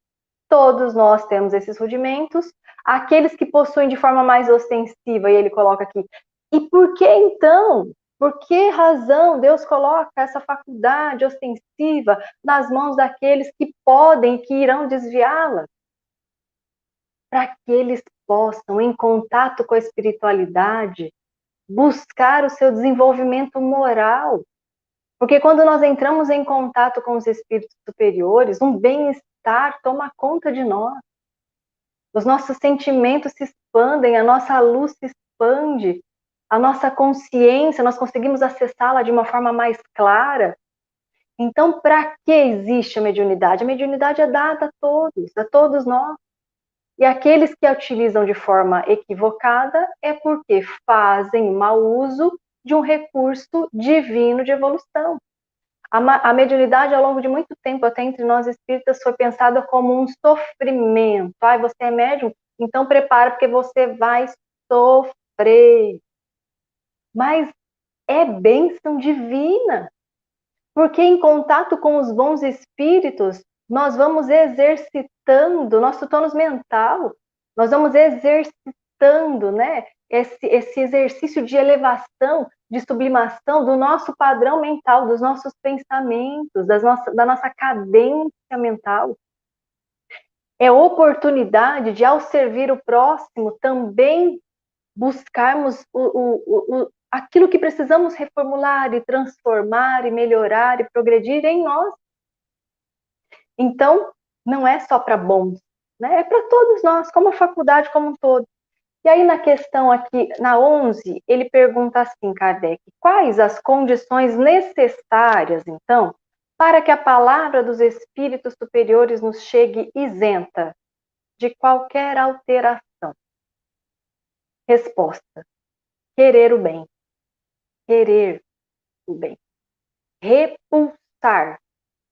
todos nós temos esses rudimentos. Aqueles que possuem de forma mais ostensiva, e ele coloca aqui, e por que então? Por que razão Deus coloca essa faculdade ostensiva nas mãos daqueles que podem e que irão desviá-la? Para que eles possam, em contato com a espiritualidade, buscar o seu desenvolvimento moral. Porque quando nós entramos em contato com os espíritos superiores, um bem-estar toma conta de nós. Os nossos sentimentos se expandem, a nossa luz se expande, a nossa consciência, nós conseguimos acessá-la de uma forma mais clara. Então, para que existe a mediunidade? A mediunidade é dada a todos nós. E aqueles que a utilizam de forma equivocada é porque fazem mau uso de um recurso divino de evolução. A mediunidade, ao longo de muito tempo, até entre nós espíritas, foi pensada como um sofrimento. Você é médium? Então prepara, porque você vai sofrer. Mas é bênção divina. Porque em contato com os bons espíritos, nós vamos exercitando nosso tônus mental, nós vamos exercitando, né, esse exercício de elevação, de sublimação do nosso padrão mental, dos nossos pensamentos, da nossa cadência mental. É oportunidade de, ao servir o próximo, também buscarmos aquilo que precisamos reformular e transformar e melhorar e progredir em nós. Então, não é só para bons, né? É para todos nós, como a faculdade como um todo. E aí, na questão aqui, na 11, ele pergunta assim, Kardec, quais as condições necessárias, então, para que a palavra dos espíritos superiores nos chegue isenta de qualquer alteração. Resposta: querer o bem. Querer o bem. Repulsar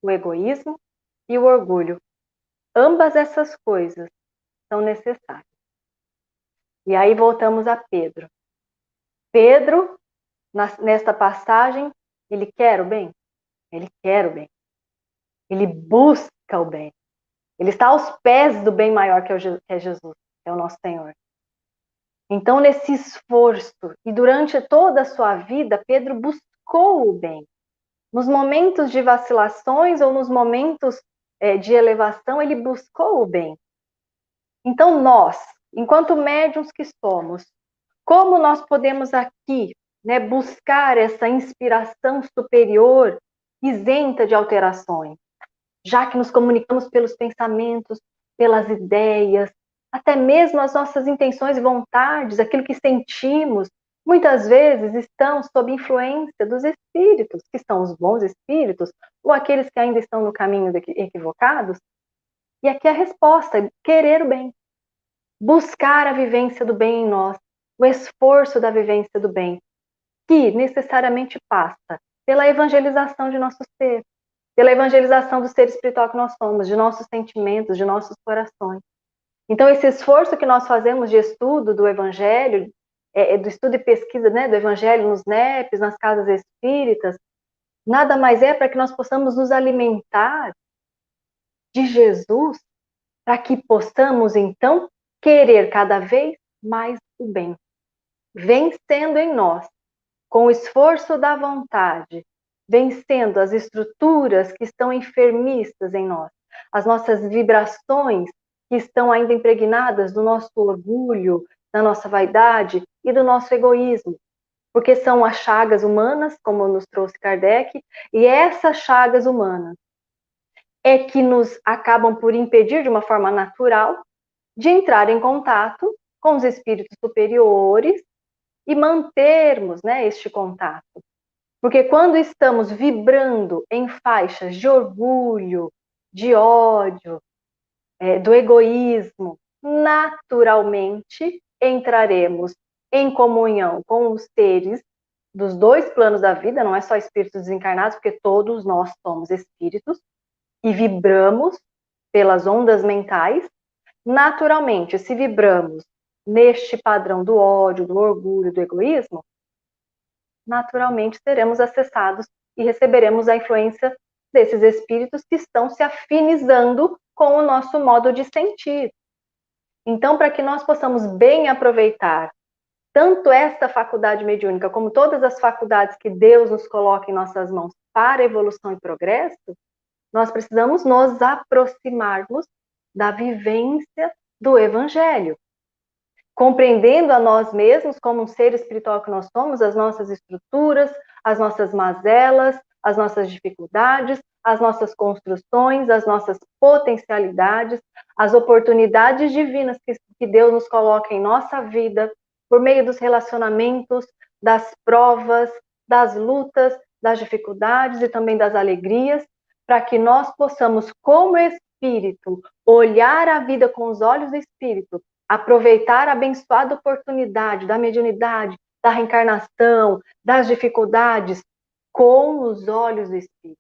o egoísmo e o orgulho. Ambas essas coisas são necessárias. E aí voltamos a Pedro. Pedro, nesta passagem, ele quer o bem? Ele quer o bem. Ele busca o bem. Ele está aos pés do bem maior que é Jesus, que é o nosso Senhor. Então, nesse esforço, e durante toda a sua vida, Pedro buscou o bem. Nos momentos de vacilações ou nos momentos de elevação, ele buscou o bem. Então, nós, enquanto médiuns que somos, como nós podemos aqui, né, buscar essa inspiração superior, isenta de alterações? Já que nos comunicamos pelos pensamentos, pelas ideias, até mesmo as nossas intenções e vontades, aquilo que sentimos, muitas vezes estão sob influência dos espíritos, que são os bons espíritos, ou aqueles que ainda estão no caminho equivocados. E aqui a resposta é querer o bem. Buscar a vivência do bem em nós, o esforço da vivência do bem, que necessariamente passa pela evangelização de nosso ser, pela evangelização do ser espiritual que nós somos, de nossos sentimentos, de nossos corações. Então, esse esforço que nós fazemos de estudo do Evangelho, do estudo e pesquisa, né, do Evangelho nos NEPs, nas casas espíritas, nada mais é para que nós possamos nos alimentar de Jesus, para que possamos, então, querer cada vez mais o bem, vencendo em nós, com o esforço da vontade, vencendo as estruturas que estão enfermiças em nós, as nossas vibrações que estão ainda impregnadas do nosso orgulho, da nossa vaidade e do nosso egoísmo, porque são as chagas humanas, como nos trouxe Kardec, e essas chagas humanas é que nos acabam por impedir de uma forma natural de entrar em contato com os espíritos superiores e mantermos, né, este contato. Porque quando estamos vibrando em faixas de orgulho, de ódio, do egoísmo, naturalmente entraremos em comunhão com os seres dos dois planos da vida, não é só espíritos desencarnados, porque todos nós somos espíritos e vibramos pelas ondas mentais. Naturalmente, se vibramos neste padrão do ódio, do orgulho, do egoísmo, naturalmente seremos acessados e receberemos a influência desses espíritos que estão se afinizando com o nosso modo de sentir. Então, para que nós possamos bem aproveitar tanto esta faculdade mediúnica como todas as faculdades que Deus nos coloca em nossas mãos para evolução e progresso, nós precisamos nos aproximarmos da vivência do Evangelho, compreendendo a nós mesmos como um ser espiritual que nós somos, as nossas estruturas, as nossas mazelas, as nossas dificuldades, as nossas construções, as nossas potencialidades, as oportunidades divinas que Deus nos coloca em nossa vida, por meio dos relacionamentos, das provas, das lutas, das dificuldades e também das alegrias, para que nós possamos, como espírito, olhar a vida com os olhos do espírito, aproveitar a abençoada oportunidade da mediunidade, da reencarnação, das dificuldades, com os olhos do espírito.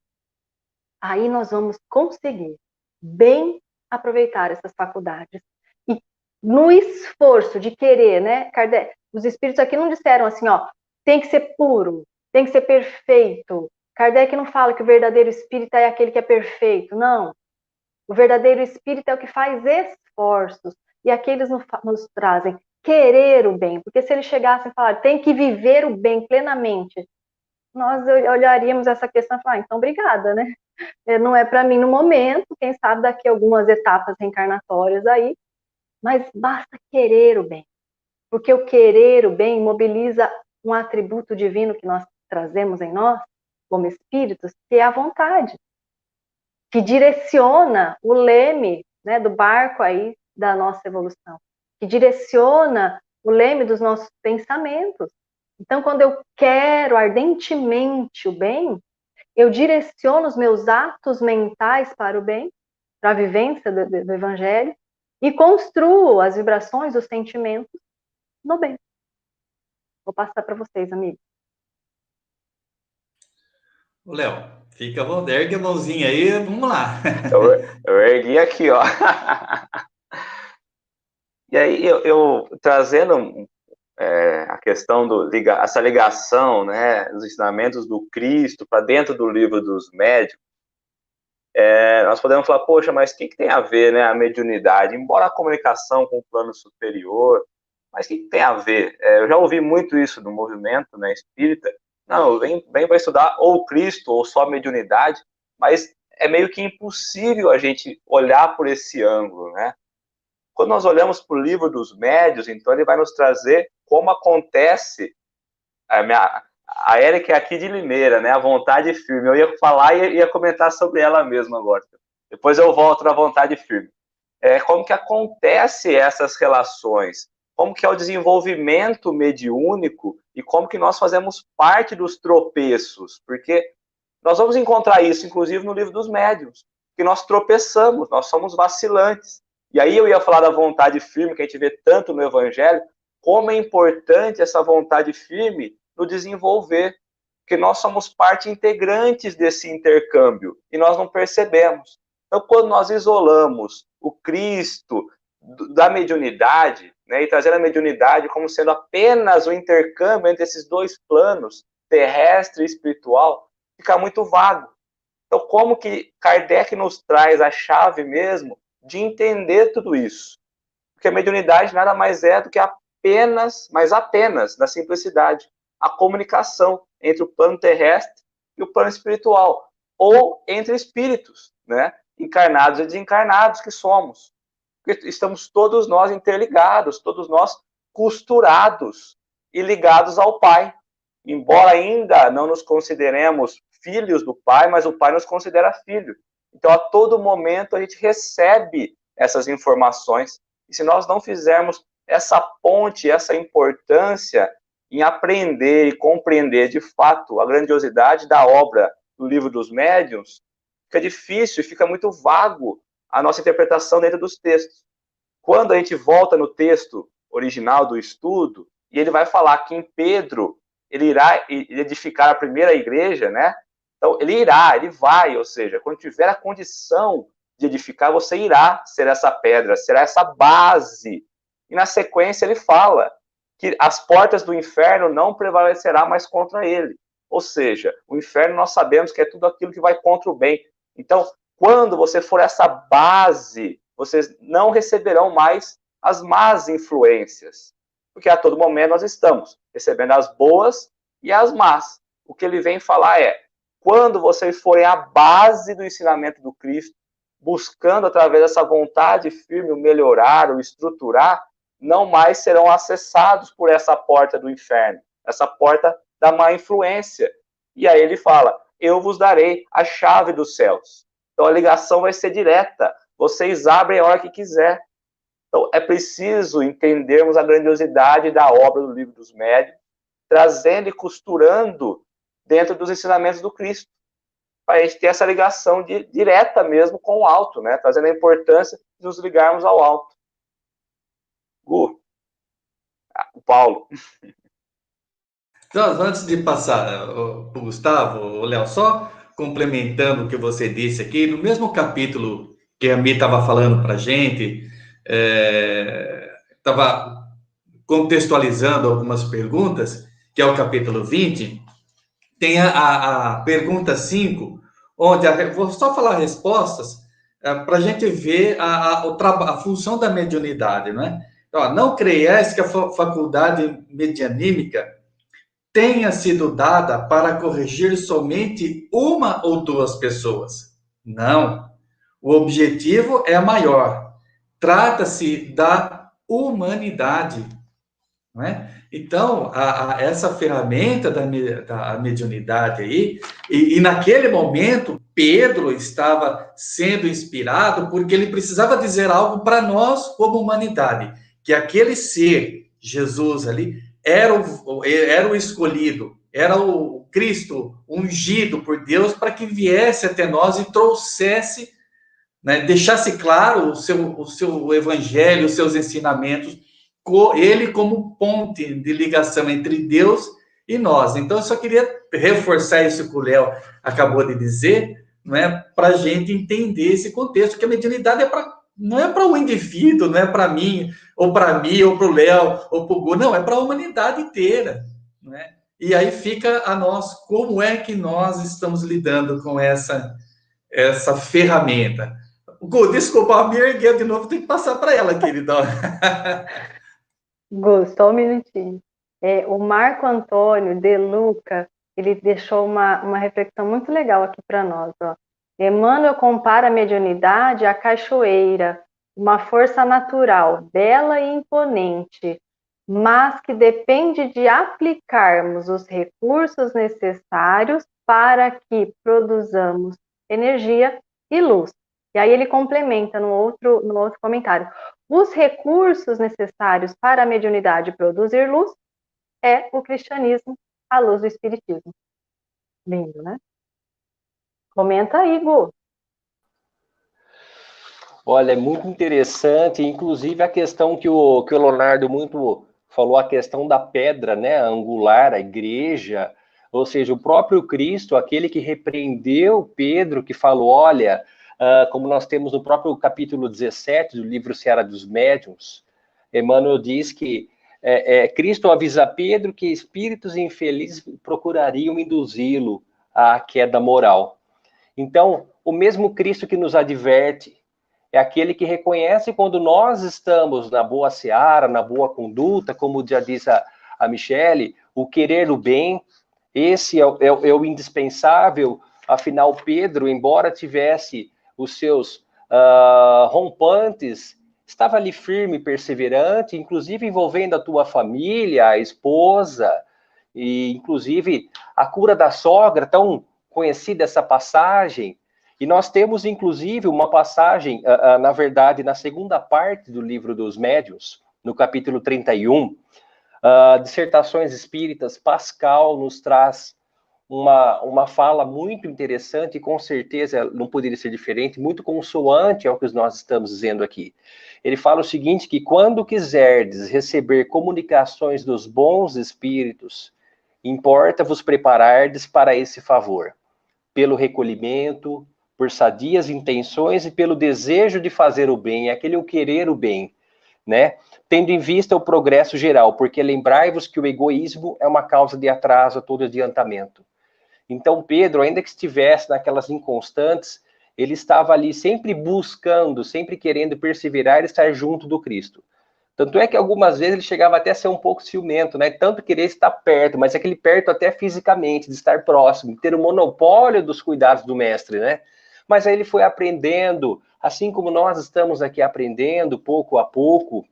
Aí nós vamos conseguir bem aproveitar essas faculdades. E no esforço de querer, né, Kardec, os espíritos aqui não disseram assim, ó, tem que ser puro, tem que ser perfeito. Kardec não fala que o verdadeiro espírita é aquele que é perfeito, não. O verdadeiro espírita é o que faz esforços. E aqui eles nos trazem querer o bem, porque se eles chegassem e falassem, tem que viver o bem plenamente, nós olharíamos essa questão e falar, então obrigada, né? Não é para mim no momento, quem sabe daqui a algumas etapas reencarnatórias aí, mas basta querer o bem, porque o querer o bem mobiliza um atributo divino que nós trazemos em nós, como espíritos, que é a vontade, que direciona o leme, né, do barco aí da nossa evolução, que direciona o leme dos nossos pensamentos. Então, quando eu quero ardentemente o bem, eu direciono os meus atos mentais para o bem, para a vivência do Evangelho, e construo as vibrações, os sentimentos no bem. Vou passar para vocês, amigos. Léo, fica bom, ergue a mãozinha aí, vamos lá. Eu ergui aqui, ó. E aí, eu trazendo a questão essa ligação, né, dos ensinamentos do Cristo para dentro do livro dos médiuns, nós podemos falar, poxa, mas o que tem a ver, né, a mediunidade? Embora a comunicação com o plano superior, mas o que tem a ver? Eu já ouvi muito isso no movimento, né, espírita. Não, vem para estudar ou Cristo ou só a mediunidade, mas é meio que impossível a gente olhar por esse ângulo, né? Quando nós olhamos para o livro dos médiuns, então ele vai nos trazer como acontece. A Érica é aqui de Limeira, né? A vontade firme. Eu ia falar e ia comentar sobre ela mesmo agora. Depois eu volto na vontade firme. Como que acontece essas relações? Como que é o desenvolvimento mediúnico e como que nós fazemos parte dos tropeços? Porque nós vamos encontrar isso, inclusive, no livro dos médiuns, que nós tropeçamos, nós somos vacilantes. E aí eu ia falar da vontade firme, que a gente vê tanto no Evangelho, como é importante essa vontade firme no desenvolver, porque nós somos parte integrantes desse intercâmbio e nós não percebemos. Então, quando nós isolamos o Cristo da mediunidade, né, e trazendo a mediunidade como sendo apenas o intercâmbio entre esses dois planos, terrestre e espiritual, fica muito vago. Então, como que Kardec nos traz a chave mesmo de entender tudo isso? Porque a mediunidade nada mais é do que apenas, na simplicidade, a comunicação entre o plano terrestre e o plano espiritual, ou entre espíritos, né, encarnados e desencarnados que somos. Porque estamos todos nós interligados, todos nós costurados e ligados ao Pai. Embora ainda não nos consideremos filhos do Pai, mas o Pai nos considera filho. Então, a todo momento, a gente recebe essas informações. E se nós não fizermos essa ponte, essa importância em aprender e compreender, de fato, a grandiosidade da obra do Livro dos Médiuns, fica difícil, fica muito vago a nossa interpretação dentro dos textos. Quando a gente volta no texto original do estudo, e ele vai falar que em Pedro ele irá edificar a primeira igreja, né? Então, ele vai, ou seja, quando tiver a condição de edificar, você irá ser essa pedra, será essa base. E na sequência ele fala que as portas do inferno não prevalecerá mais contra ele. Ou seja, o inferno nós sabemos que é tudo aquilo que vai contra o bem. Então, quando você for essa base, vocês não receberão mais as más influências. Porque a todo momento nós estamos recebendo as boas e as más. O que ele vem falar é, quando vocês forem a base do ensinamento do Cristo, buscando através dessa vontade firme o melhorar, o estruturar, não mais serão acessados por essa porta do inferno, essa porta da má influência. E aí ele fala, eu vos darei a chave dos céus. Então a ligação vai ser direta, vocês abrem a hora que quiser. Então é preciso entendermos a grandiosidade da obra do Livro dos Médiuns, trazendo e costurando dentro dos ensinamentos do Cristo, para a gente ter essa ligação direta mesmo com o alto, né? Trazendo a importância de nos ligarmos ao alto. O Paulo. Então, antes de passar o Gustavo, o Léo, só complementando o que você disse aqui, no mesmo capítulo que a Mi estava falando para a gente, estava contextualizando algumas perguntas, que é o capítulo 20, tem a pergunta 5, onde vou só falar respostas para a gente ver a função da mediunidade, não é? Então, não creiais que a faculdade medianímica tenha sido dada para corrigir somente uma ou duas pessoas. Não. O objetivo é maior. Trata-se da humanidade, não é? Então, essa ferramenta da mediunidade aí, e naquele momento, Pedro estava sendo inspirado porque ele precisava dizer algo para nós como humanidade, que aquele ser, Jesus ali, era o escolhido, era o Cristo ungido por Deus para que viesse até nós e trouxesse, né, deixasse claro o seu evangelho, os seus ensinamentos, ele como ponte de ligação entre Deus e nós. Então, eu só queria reforçar isso que o Léo acabou de dizer, né, para a gente entender esse contexto, que a mediunidade não é para o indivíduo, não é para mim, ou para o Léo, ou para o Gu, não, é para a humanidade inteira, né? E aí fica a nós, como é que nós estamos lidando com essa ferramenta. Gu, desculpa, me ergueu de novo, tem que passar para ela, querida. Gu, só um minutinho. O Marco Antônio De Luca, ele deixou uma reflexão muito legal aqui para nós. Ó. Emmanuel compara a mediunidade à cachoeira, uma força natural, bela e imponente, mas que depende de aplicarmos os recursos necessários para que produzamos energia e luz. E aí ele complementa no outro comentário. Os recursos necessários para a mediunidade produzir luz é o cristianismo, a luz do espiritismo. Lindo, né? Comenta aí, Gu. Olha, é muito interessante, inclusive a questão que o Leonardo muito falou, a questão da pedra, né, angular, a igreja, ou seja, o próprio Cristo, aquele que repreendeu Pedro, que falou, olha, como nós temos no próprio capítulo 17 do livro Seara dos Médiuns, Emmanuel diz que Cristo avisa Pedro que espíritos infelizes procurariam induzi-lo à queda moral. Então, o mesmo Cristo que nos adverte é aquele que reconhece quando nós estamos na boa seara, na boa conduta, como já diz a Michele, o querer o bem, esse é o indispensável. Afinal, Pedro, embora tivesse os seus rompantes, estava ali firme, perseverante, inclusive envolvendo a tua família, a esposa, e inclusive a cura da sogra, tão conhecida essa passagem. E nós temos, inclusive, uma passagem, na verdade, na segunda parte do livro dos Médiuns, no capítulo 31, Dissertações Espíritas, Pascal nos traz uma fala muito interessante e, com certeza, não poderia ser diferente, muito consoante ao que nós estamos dizendo aqui. Ele fala o seguinte, que quando quiserdes receber comunicações dos bons espíritos, importa-vos preparardes para esse favor, pelo recolhimento, por sadias intenções e pelo desejo de fazer o bem, aquele o querer o bem, né? Tendo em vista o progresso geral, porque lembrai-vos que o egoísmo é uma causa de atraso a todo adiantamento. Então, Pedro, ainda que estivesse naquelas inconstantes, ele estava ali sempre buscando, sempre querendo perseverar e estar junto do Cristo. Tanto é que algumas vezes ele chegava até a ser um pouco ciumento, né? Tanto querer estar perto, mas aquele perto até fisicamente, de estar próximo, ter o monopólio dos cuidados do mestre, né? Mas aí ele foi aprendendo, assim como nós estamos aqui aprendendo, pouco a pouco,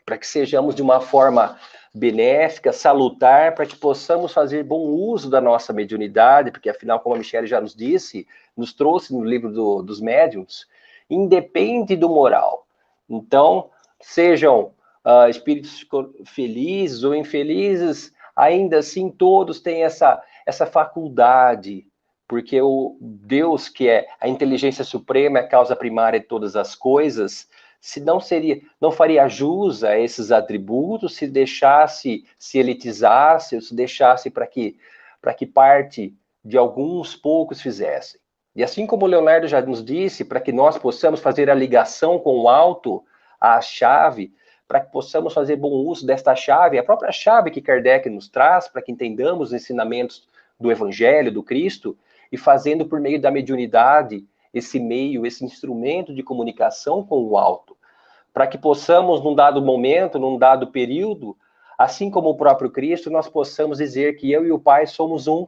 para que sejamos de uma forma benéfica, salutar, para que possamos fazer bom uso da nossa mediunidade, porque afinal, como a Michele já nos disse, nos trouxe no livro dos médiuns, independe do moral. Então, sejam espíritos felizes ou infelizes, ainda assim todos têm essa faculdade, porque o Deus, que é a inteligência suprema, é a causa primária de todas as coisas, não faria jus a esses atributos se deixasse, se elitizasse, ou se deixasse para que parte de alguns poucos fizessem. E assim como o Leonardo já nos disse, para que nós possamos fazer a ligação com o alto, a chave, para que possamos fazer bom uso desta chave, a própria chave que Kardec nos traz, para que entendamos os ensinamentos do Evangelho, do Cristo, e fazendo por meio da mediunidade esse meio, esse instrumento de comunicação com o alto, para que possamos, num dado momento, num dado período, assim como o próprio Cristo, nós possamos dizer que eu e o Pai somos um,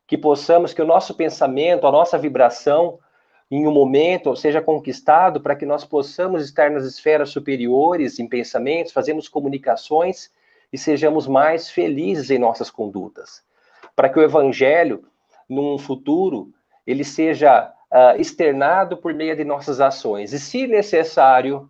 que possamos, que o nosso pensamento, a nossa vibração, em um momento, seja conquistado, para que nós possamos estar nas esferas superiores, em pensamentos, fazemos comunicações e sejamos mais felizes em nossas condutas. Para que o Evangelho, num futuro, ele seja externado por meio de nossas ações. E, se necessário,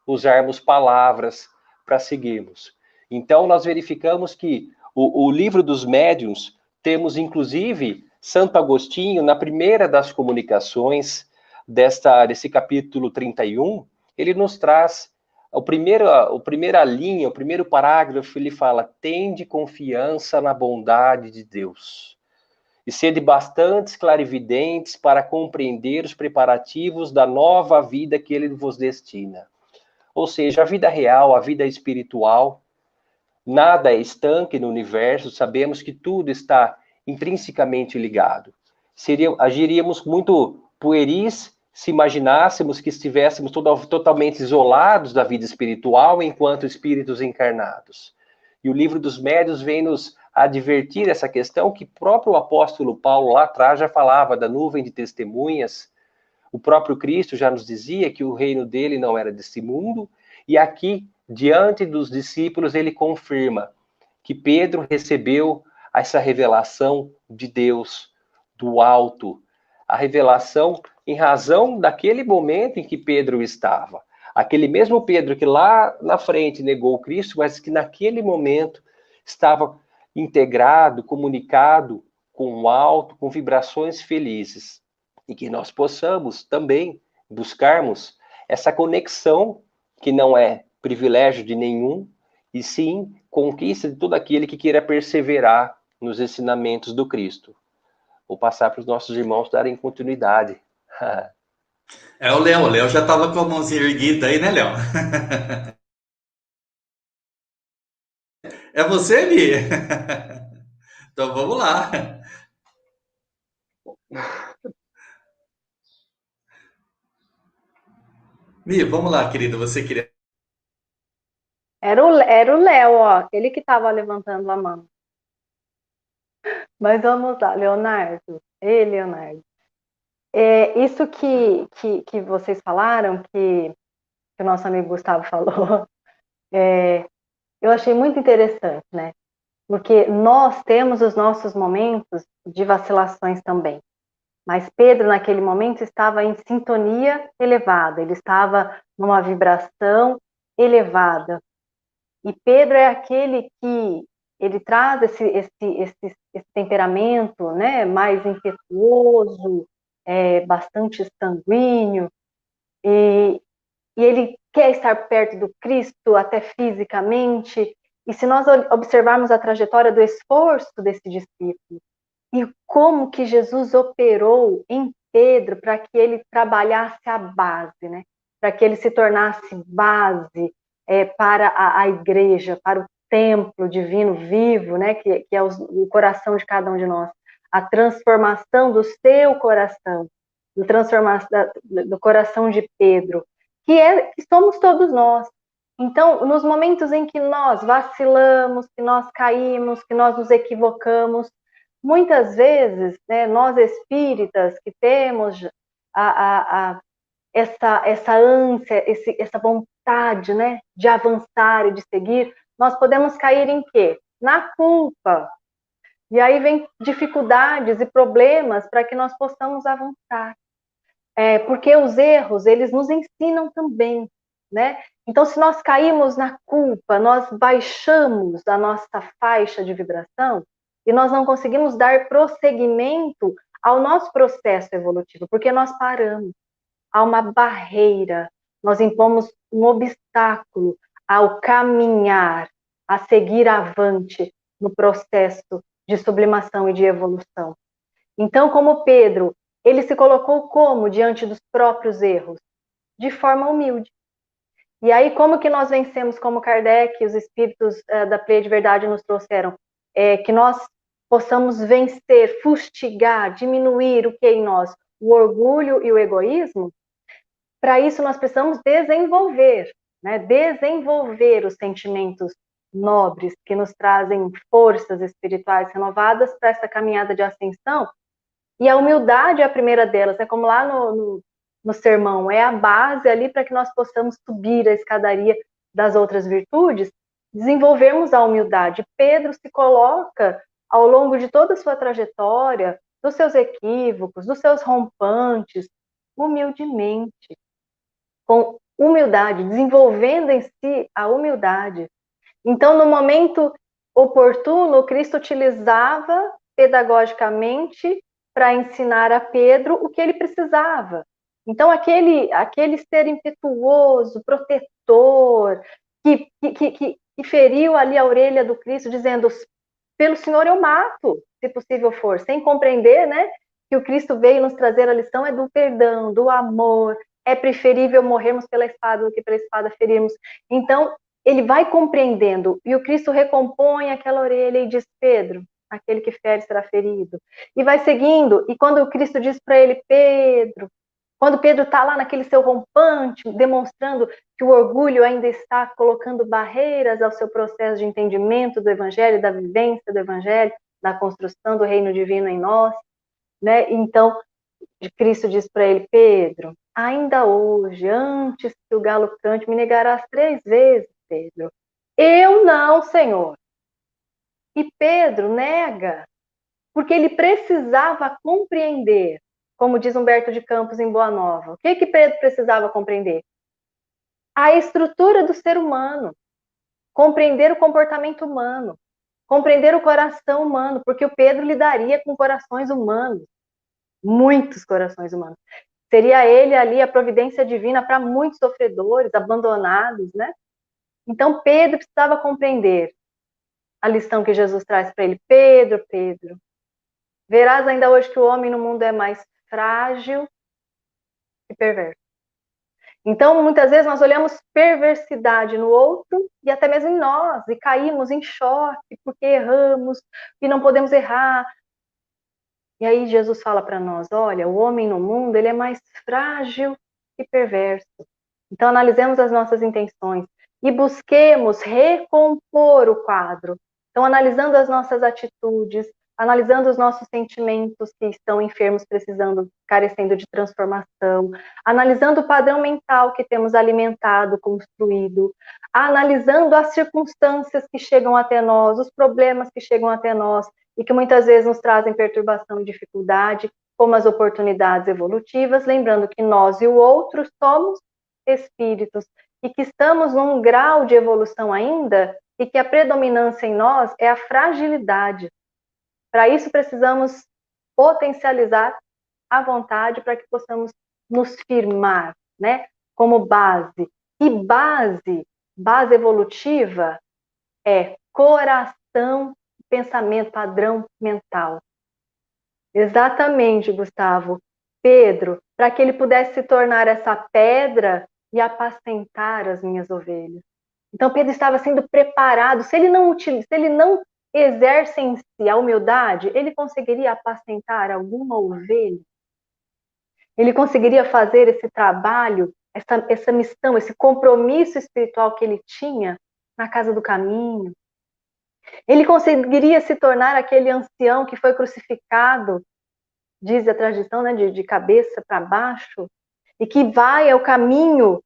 usarmos palavras para seguirmos. Então, nós verificamos que O livro dos médiuns, temos inclusive Santo Agostinho, na primeira das comunicações desse capítulo 31, ele nos traz a primeira linha, o primeiro parágrafo, ele fala: tende confiança na bondade de Deus e sede bastante clarividentes para compreender os preparativos da nova vida que ele vos destina. Ou seja, a vida real, a vida espiritual, nada é estanque no universo, sabemos que tudo está intrinsecamente ligado. Agiríamos muito pueris se imaginássemos que estivéssemos totalmente isolados da vida espiritual enquanto espíritos encarnados. E o livro dos médiuns vem nos advertir essa questão que próprio apóstolo Paulo lá atrás já falava da nuvem de testemunhas. O próprio Cristo já nos dizia que o reino dele não era desse mundo, e aqui, diante dos discípulos, ele confirma que Pedro recebeu essa revelação de Deus, do alto, a revelação em razão daquele momento em que Pedro estava. Aquele mesmo Pedro que lá na frente negou Cristo, mas que naquele momento estava integrado, comunicado com o alto, com vibrações felizes. E que nós possamos também buscarmos essa conexão, que não é privilégio de nenhum, e sim conquista de todo aquele que queira perseverar nos ensinamentos do Cristo. Vou passar para os nossos irmãos darem continuidade. É o Léo já estava com a mãozinha erguida aí, né, Léo? É você, Mi? Então vamos lá. Mi, vamos lá, querido, você queria... Era o Léo, ó, ele que estava levantando a mão. Mas vamos lá, Leonardo. Ei, Leonardo. Isso que vocês falaram, que o nosso amigo Gustavo falou, eu achei muito interessante, né? Porque nós temos os nossos momentos de vacilações também. Mas Pedro, naquele momento, estava em sintonia elevada, ele estava numa vibração elevada. E Pedro é aquele que ele traz esse temperamento, né, mais impetuoso, bastante sanguíneo, e ele quer estar perto do Cristo até fisicamente. E se nós observarmos a trajetória do esforço desse discípulo, e como que Jesus operou em Pedro para que ele trabalhasse a base, né? Para que ele se tornasse base para a igreja, para o templo divino vivo, né? Que é o coração de cada um de nós. A transformação do seu coração, do coração de Pedro, que somos todos nós. Então, nos momentos em que nós vacilamos, que nós caímos, que nós nos equivocamos, muitas vezes, né, nós espíritas que temos essa ânsia, essa vontade, né, de avançar e de seguir, nós podemos cair em quê? Na culpa. E aí vem dificuldades e problemas para que nós possamos avançar. Porque os erros, eles nos ensinam também, né? Então, se nós caímos na culpa, nós baixamos a nossa faixa de vibração e nós não conseguimos dar prosseguimento ao nosso processo evolutivo, porque nós paramos. Há uma barreira, nós impomos um obstáculo ao caminhar, a seguir avante no processo de sublimação e de evolução. Então, como Pedro, ele se colocou como diante dos próprios erros? De forma humilde. E aí, como que nós vencemos, como Kardec e os espíritos da Pleia de Verdade nos trouxeram? Que nós possamos vencer, fustigar, diminuir o que em nós? O orgulho e o egoísmo. Para isso, nós precisamos desenvolver, né? Desenvolver os sentimentos nobres que nos trazem forças espirituais renovadas para essa caminhada de ascensão. E a humildade é a primeira delas, é como lá no sermão, é a base ali para que nós possamos subir a escadaria das outras virtudes, desenvolvermos a humildade. Pedro se coloca ao longo de toda a sua trajetória, dos seus equívocos, dos seus rompantes, humildemente, com humildade, desenvolvendo em si a humildade. Então, no momento oportuno, Cristo utilizava pedagogicamente para ensinar a Pedro o que ele precisava. Então, aquele ser impetuoso, protetor, que feriu ali a orelha do Cristo, dizendo: pelo Senhor eu mato, se possível for, sem compreender, né, que o Cristo veio nos trazer a lição é do perdão, do amor. É preferível morrermos pela espada do que pela espada ferirmos. Então, ele vai compreendendo, e o Cristo recompõe aquela orelha e diz: Pedro, aquele que fere será ferido. E vai seguindo, e quando o Cristo diz para ele: Pedro, quando Pedro está lá naquele seu rompante, demonstrando que o orgulho ainda está colocando barreiras ao seu processo de entendimento do Evangelho, da vivência do Evangelho, da construção do reino divino em nós, né? Então, Cristo diz para ele: Pedro, ainda hoje, antes que o galo cante, me negarás 3 vezes, Pedro. Eu não, Senhor. E Pedro nega, porque ele precisava compreender, como diz Humberto de Campos em Boa Nova. O que Pedro precisava compreender? A estrutura do ser humano, compreender o comportamento humano, compreender o coração humano, porque o Pedro lidaria com corações humanos, muitos corações humanos. Seria ele ali a providência divina para muitos sofredores, abandonados, né? Então Pedro precisava compreender a lição que Jesus traz para ele. Pedro, Pedro, verás ainda hoje que o homem no mundo é mais frágil e perverso. Então, muitas vezes nós olhamos perversidade no outro e até mesmo em nós, e caímos em choque porque erramos e não podemos errar. E aí Jesus fala para nós: olha, o homem no mundo ele é mais frágil e perverso. Então, analisemos as nossas intenções e busquemos recompor o quadro. Então, analisando as nossas atitudes, analisando os nossos sentimentos que estão enfermos, precisando, carecendo de transformação, analisando o padrão mental que temos alimentado, construído, analisando as circunstâncias que chegam até nós, os problemas que chegam até nós e que muitas vezes nos trazem perturbação e dificuldade, como as oportunidades evolutivas, lembrando que nós e o outro somos espíritos e que estamos num grau de evolução ainda e que a predominância em nós é a fragilidade. Para isso precisamos potencializar a vontade para que possamos nos firmar, né, como base. E base evolutiva é coração, pensamento, padrão mental. Exatamente, Gustavo. Pedro, para que ele pudesse se tornar essa pedra e apacentar as minhas ovelhas. Então Pedro estava sendo preparado. Se ele não exerce em si a humildade, ele conseguiria apacentar alguma ovelha? Ele conseguiria fazer esse trabalho, essa missão, esse compromisso espiritual que ele tinha na casa do caminho? Ele conseguiria se tornar aquele ancião que foi crucificado, diz a tradição, né, de cabeça para baixo, e que vai ao caminho,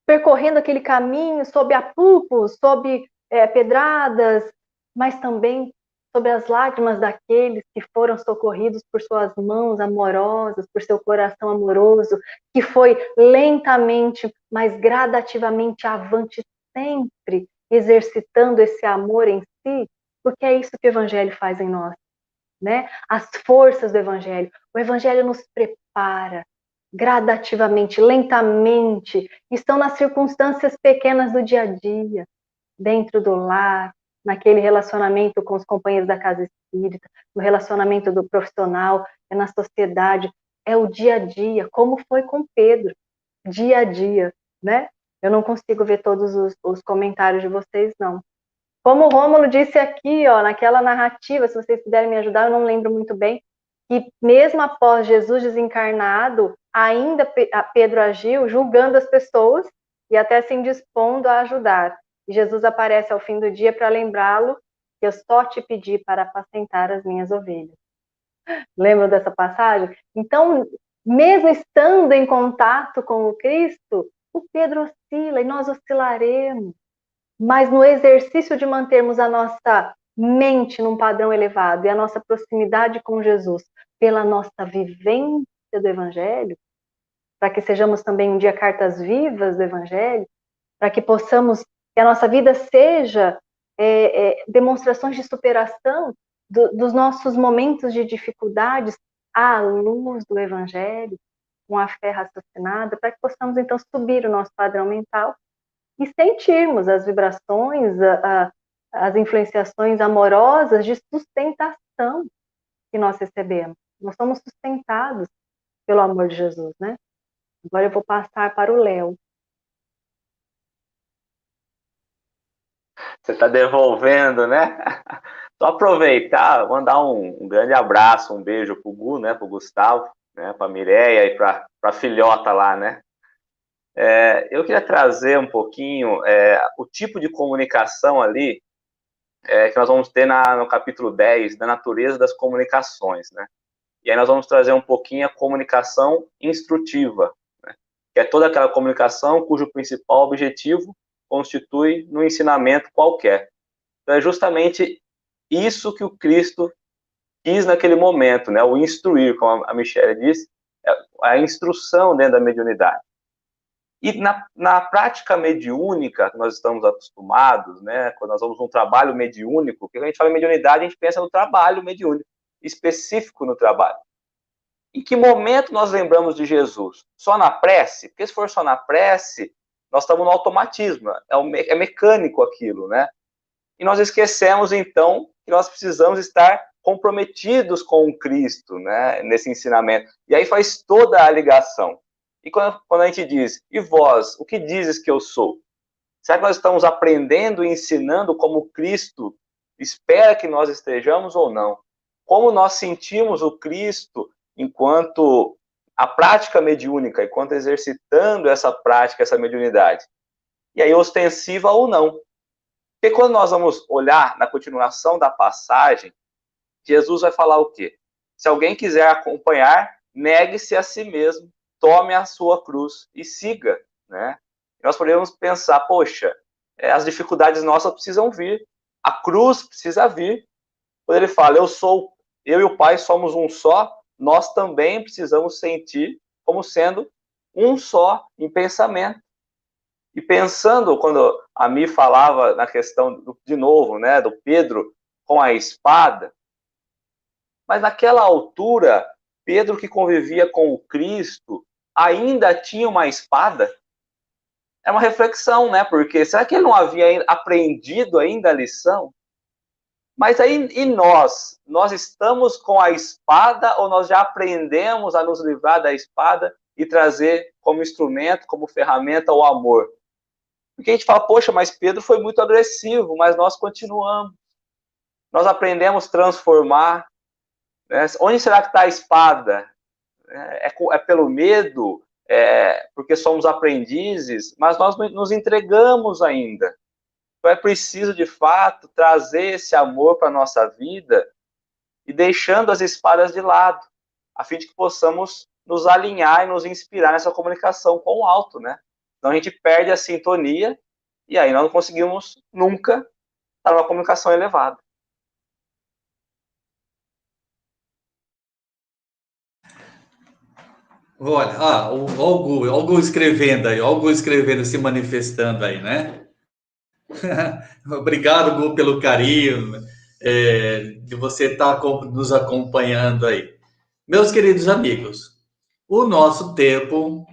percorrendo aquele caminho sob apupos, sob pedradas, mas também sobre as lágrimas daqueles que foram socorridos por suas mãos amorosas, por seu coração amoroso, que foi lentamente, mas gradativamente avante sempre, exercitando esse amor em si, porque é isso que o Evangelho faz em nós, né? As forças do Evangelho. O Evangelho nos prepara gradativamente, lentamente, estão nas circunstâncias pequenas do dia a dia, dentro do lar, naquele relacionamento com os companheiros da casa espírita, no relacionamento do profissional, é na sociedade, é o dia a dia, como foi com Pedro, dia a dia, né? Eu não consigo ver todos os comentários de vocês, não. Como o Rômulo disse aqui, ó, naquela narrativa, se vocês puderem me ajudar, eu não lembro muito bem, que mesmo após Jesus desencarnado, ainda Pedro agiu julgando as pessoas e até se indispondo a ajudar. E Jesus aparece ao fim do dia para lembrá-lo que eu só te pedi para apacentar as minhas ovelhas. Lembram dessa passagem? Então, mesmo estando em contato com o Cristo, o Pedro oscila e nós oscilaremos. Mas no exercício de mantermos a nossa mente num padrão elevado e a nossa proximidade com Jesus pela nossa vivência do Evangelho, para que sejamos também um dia cartas vivas do Evangelho, para que possamos, que a nossa vida seja demonstrações de superação dos nossos momentos de dificuldades à luz do Evangelho, com a fé raciocinada, para que possamos, então, subir o nosso padrão mental e sentirmos as vibrações, as influenciações amorosas de sustentação que nós recebemos. Nós somos sustentados pelo amor de Jesus, né? Agora eu vou passar para o Léo. Você está devolvendo, né? Só aproveitar, mandar um grande abraço, um beijo para o Gu, né? Para o Gustavo, né? Para a Mireia e para a filhota lá, né? Eu queria trazer um pouquinho o tipo de comunicação ali que nós vamos ter no capítulo 10, da natureza das comunicações, né? E aí nós vamos trazer um pouquinho a comunicação instrutiva, né? Que é toda aquela comunicação cujo principal objetivo constitui no ensinamento qualquer. Então é justamente isso que o Cristo quis naquele momento, né? O instruir, como a Michelle disse, a instrução dentro da mediunidade. E na prática mediúnica que nós estamos acostumados, né? Quando nós vamos num trabalho mediúnico, porque quando a gente fala em mediunidade, a gente pensa no trabalho mediúnico, específico no trabalho. Em que momento nós lembramos de Jesus? Só na prece? Porque se for só na prece, nós estamos no automatismo, é mecânico aquilo, né? E nós esquecemos, então, que nós precisamos estar comprometidos com o Cristo, né, nesse ensinamento. E aí faz toda a ligação. E quando a gente diz, e vós, o que dizes que eu sou? Será que nós estamos aprendendo e ensinando como Cristo espera que nós estejamos ou não? Como nós sentimos o Cristo enquanto a prática mediúnica, enquanto exercitando essa prática, essa mediunidade? E aí ostensiva ou não? Porque quando nós vamos olhar na continuação da passagem, Jesus vai falar o quê? Se alguém quiser acompanhar, negue-se a si mesmo, tome a sua cruz e siga, né? Nós podemos pensar, poxa, as dificuldades nossas precisam vir, a cruz precisa vir. Quando ele fala, eu e o Pai somos um só, nós também precisamos sentir como sendo um só em pensamento. E pensando, quando a Mi falava na questão, de novo, né, do Pedro com a espada, mas naquela altura, Pedro, que convivia com o Cristo, ainda tinha uma espada? É uma reflexão, né? Porque será que ele não havia aprendido ainda a lição? Mas aí, e nós? Nós estamos com a espada ou nós já aprendemos a nos livrar da espada e trazer como instrumento, como ferramenta o amor? Porque a gente fala, poxa, mas Pedro foi muito agressivo, mas nós continuamos. Nós aprendemos a transformar. Né? Onde será que está a espada? É pelo medo? Porque somos aprendizes? Mas nós nos entregamos ainda. Então é preciso, de fato, trazer esse amor para a nossa vida e deixando as espadas de lado, a fim de que possamos nos alinhar e nos inspirar nessa comunicação com o alto, né? Então a gente perde a sintonia e aí nós não conseguimos nunca estar numa comunicação elevada. Olha, olha o Gu escrevendo aí, olha o Gu escrevendo, se manifestando aí, né? Obrigado, Gu, pelo carinho de você estar nos acompanhando aí. Meus queridos amigos, o nosso tempo,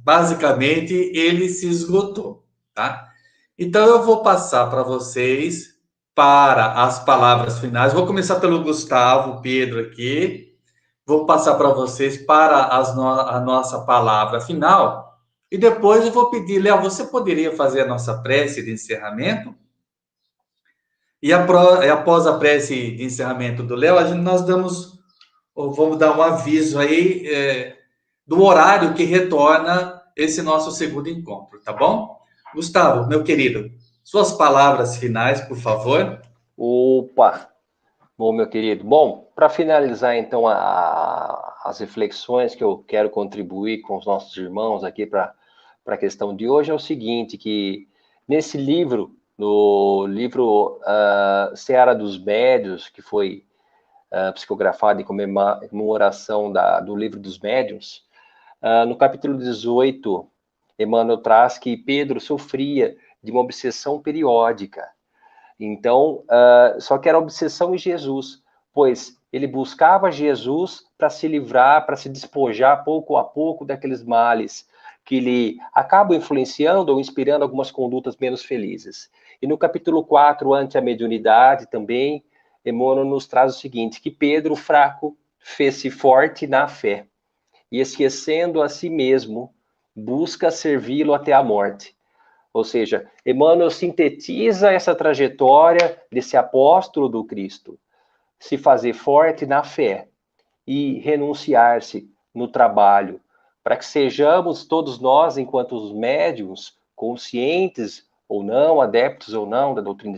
basicamente, ele se esgotou, tá? Então, eu vou passar para vocês para as palavras finais. Vou começar pelo Gustavo, Pedro aqui. Vou passar para vocês para a nossa palavra final. E depois eu vou pedir, Léo, você poderia fazer a nossa prece de encerramento? E após a prece de encerramento do Léo, nós vamos dar um aviso aí do horário que retorna esse nosso segundo encontro, tá bom? Gustavo, meu querido, suas palavras finais, por favor. Opa! Bom, meu querido. Bom, para finalizar, então, as reflexões que eu quero contribuir com os nossos irmãos aqui para a questão de hoje é o seguinte, que nesse livro, no livro Seara dos Médiuns, que foi psicografado em comemoração do Livro dos Médiuns, no capítulo 18, Emmanuel traz que Pedro sofria de uma obsessão periódica. Então, só que era obsessão em Jesus, pois ele buscava Jesus para se livrar, para se despojar pouco a pouco daqueles males que lhe acabam influenciando ou inspirando algumas condutas menos felizes. E no capítulo 4, ante a mediunidade, também, Emmanuel nos traz o seguinte, que Pedro, fraco, fez-se forte na fé, e esquecendo a si mesmo, busca servi-lo até a morte. Ou seja, Emmanuel sintetiza essa trajetória desse apóstolo do Cristo, se fazer forte na fé e renunciar-se no trabalho, para que sejamos todos nós, enquanto os médiuns, conscientes ou não, adeptos ou não da doutrina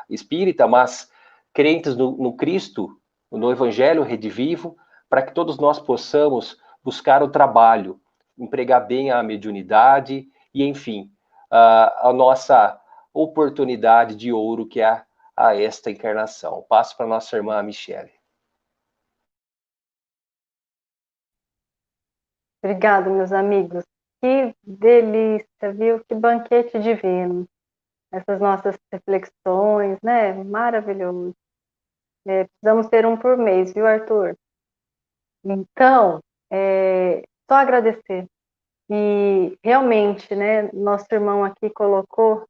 espírita, mas crentes no Cristo, no Evangelho redivivo, para que todos nós possamos buscar o trabalho, empregar bem a mediunidade e, enfim, a nossa oportunidade de ouro que é a esta encarnação. Passo para a nossa irmã Michele. Obrigada, meus amigos. Que delícia, viu? Que banquete divino. Essas nossas reflexões, né? Maravilhoso. Precisamos ter um por mês, viu, Arthur? Então, só agradecer. E realmente, né, nosso irmão aqui colocou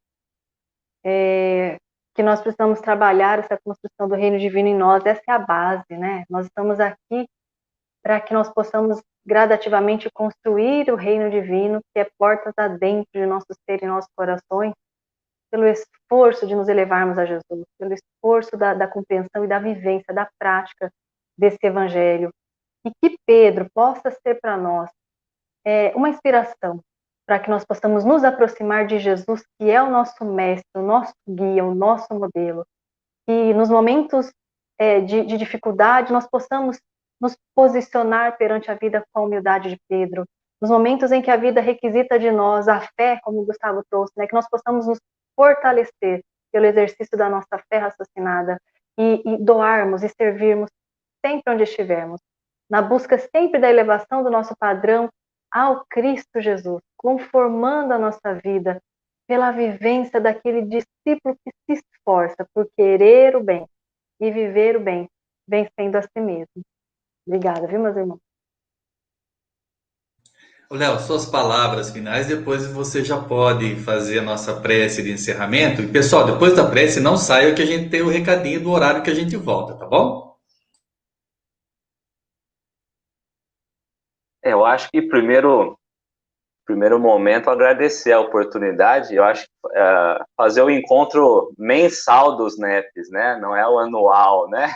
que nós precisamos trabalhar essa construção do reino divino em nós. Essa é a base, né? Nós estamos aqui para que nós possamos gradativamente construir o reino divino, que é portas adentro de nosso ser e nossos corações, pelo esforço de nos elevarmos a Jesus, pelo esforço da compreensão e da vivência, da prática desse evangelho. E que Pedro possa ser para nós uma inspiração, para que nós possamos nos aproximar de Jesus, que é o nosso mestre, o nosso guia, o nosso modelo. E nos momentos de dificuldade, nós possamos nos posicionar perante a vida com a humildade de Pedro. Nos momentos em que a vida requisita de nós a fé, como o Gustavo trouxe, né, que nós possamos nos fortalecer pelo exercício da nossa fé raciocinada e doarmos e servirmos sempre onde estivermos, na busca sempre da elevação do nosso padrão ao Cristo Jesus, conformando a nossa vida pela vivência daquele discípulo que se esforça por querer o bem e viver o bem, vencendo a si mesmo. Obrigada, viu, meus irmãos? Léo, suas palavras finais, depois você já pode fazer a nossa prece de encerramento. E, pessoal, depois da prece, não saia que a gente tem o recadinho do horário que a gente volta, tá bom? Eu acho que primeiro momento agradecer a oportunidade. Eu acho que fazer o encontro mensal dos NEPs, né? Não é o anual, né?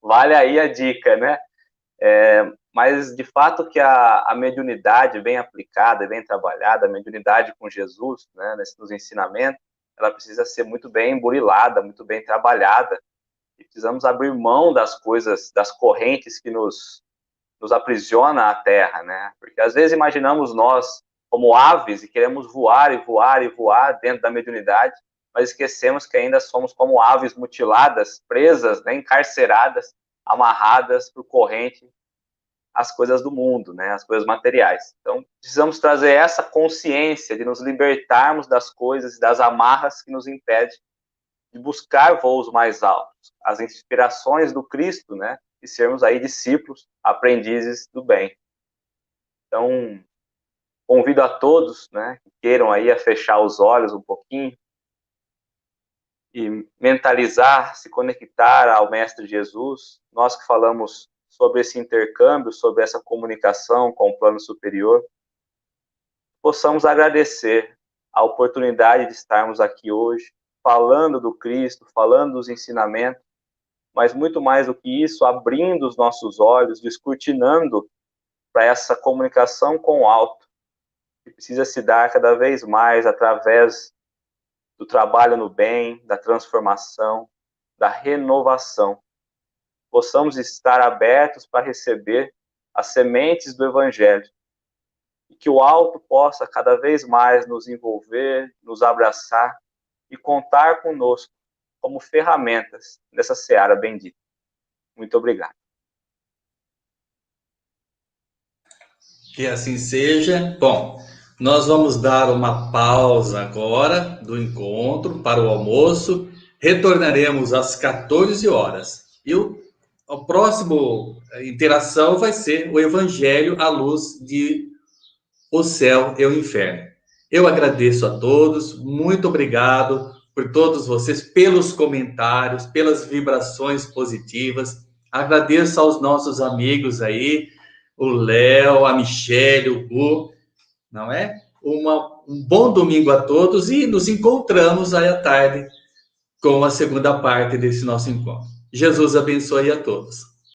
Vale aí a dica, né? Mas de fato que a mediunidade bem aplicada, bem trabalhada, a mediunidade com Jesus, né? Nos ensinamentos, ela precisa ser muito bem burilada, muito bem trabalhada. E precisamos abrir mão das coisas, das correntes que nos aprisiona à terra, né? Porque às vezes imaginamos nós como aves e queremos voar e voar e voar dentro da mediunidade, mas esquecemos que ainda somos como aves mutiladas, presas, né, encarceradas, amarradas por corrente às coisas do mundo, né, às coisas materiais. Então, precisamos trazer essa consciência de nos libertarmos das coisas e das amarras que nos impedem de buscar voos mais altos, as inspirações do Cristo, né, e sermos aí discípulos, aprendizes do bem. Então, convido a todos, né, que queiram aí a fechar os olhos um pouquinho e mentalizar, se conectar ao Mestre Jesus. Nós que falamos sobre esse intercâmbio, sobre essa comunicação com o plano superior, possamos agradecer a oportunidade de estarmos aqui hoje, falando do Cristo, falando dos ensinamentos, mas muito mais do que isso, abrindo os nossos olhos, descortinando para essa comunicação com o alto, que precisa se dar cada vez mais através do trabalho no bem, da transformação, da renovação. Possamos estar abertos para receber as sementes do Evangelho, e que o alto possa cada vez mais nos envolver, nos abraçar e contar conosco como ferramentas nessa seara bendita. Muito obrigado. Que assim seja. Bom, nós vamos dar uma pausa agora do encontro para o almoço. retornaremos às 14 horas. E a próxima interação vai ser o Evangelho à luz de O Céu e o Inferno. Eu agradeço a todos, muito obrigado por todos vocês, pelos comentários, pelas vibrações positivas. Agradeço aos nossos amigos aí, o Léo, a Michele, o Gu, não é? Um bom domingo a todos e nos encontramos aí à tarde com a segunda parte desse nosso encontro. Jesus abençoe a todos.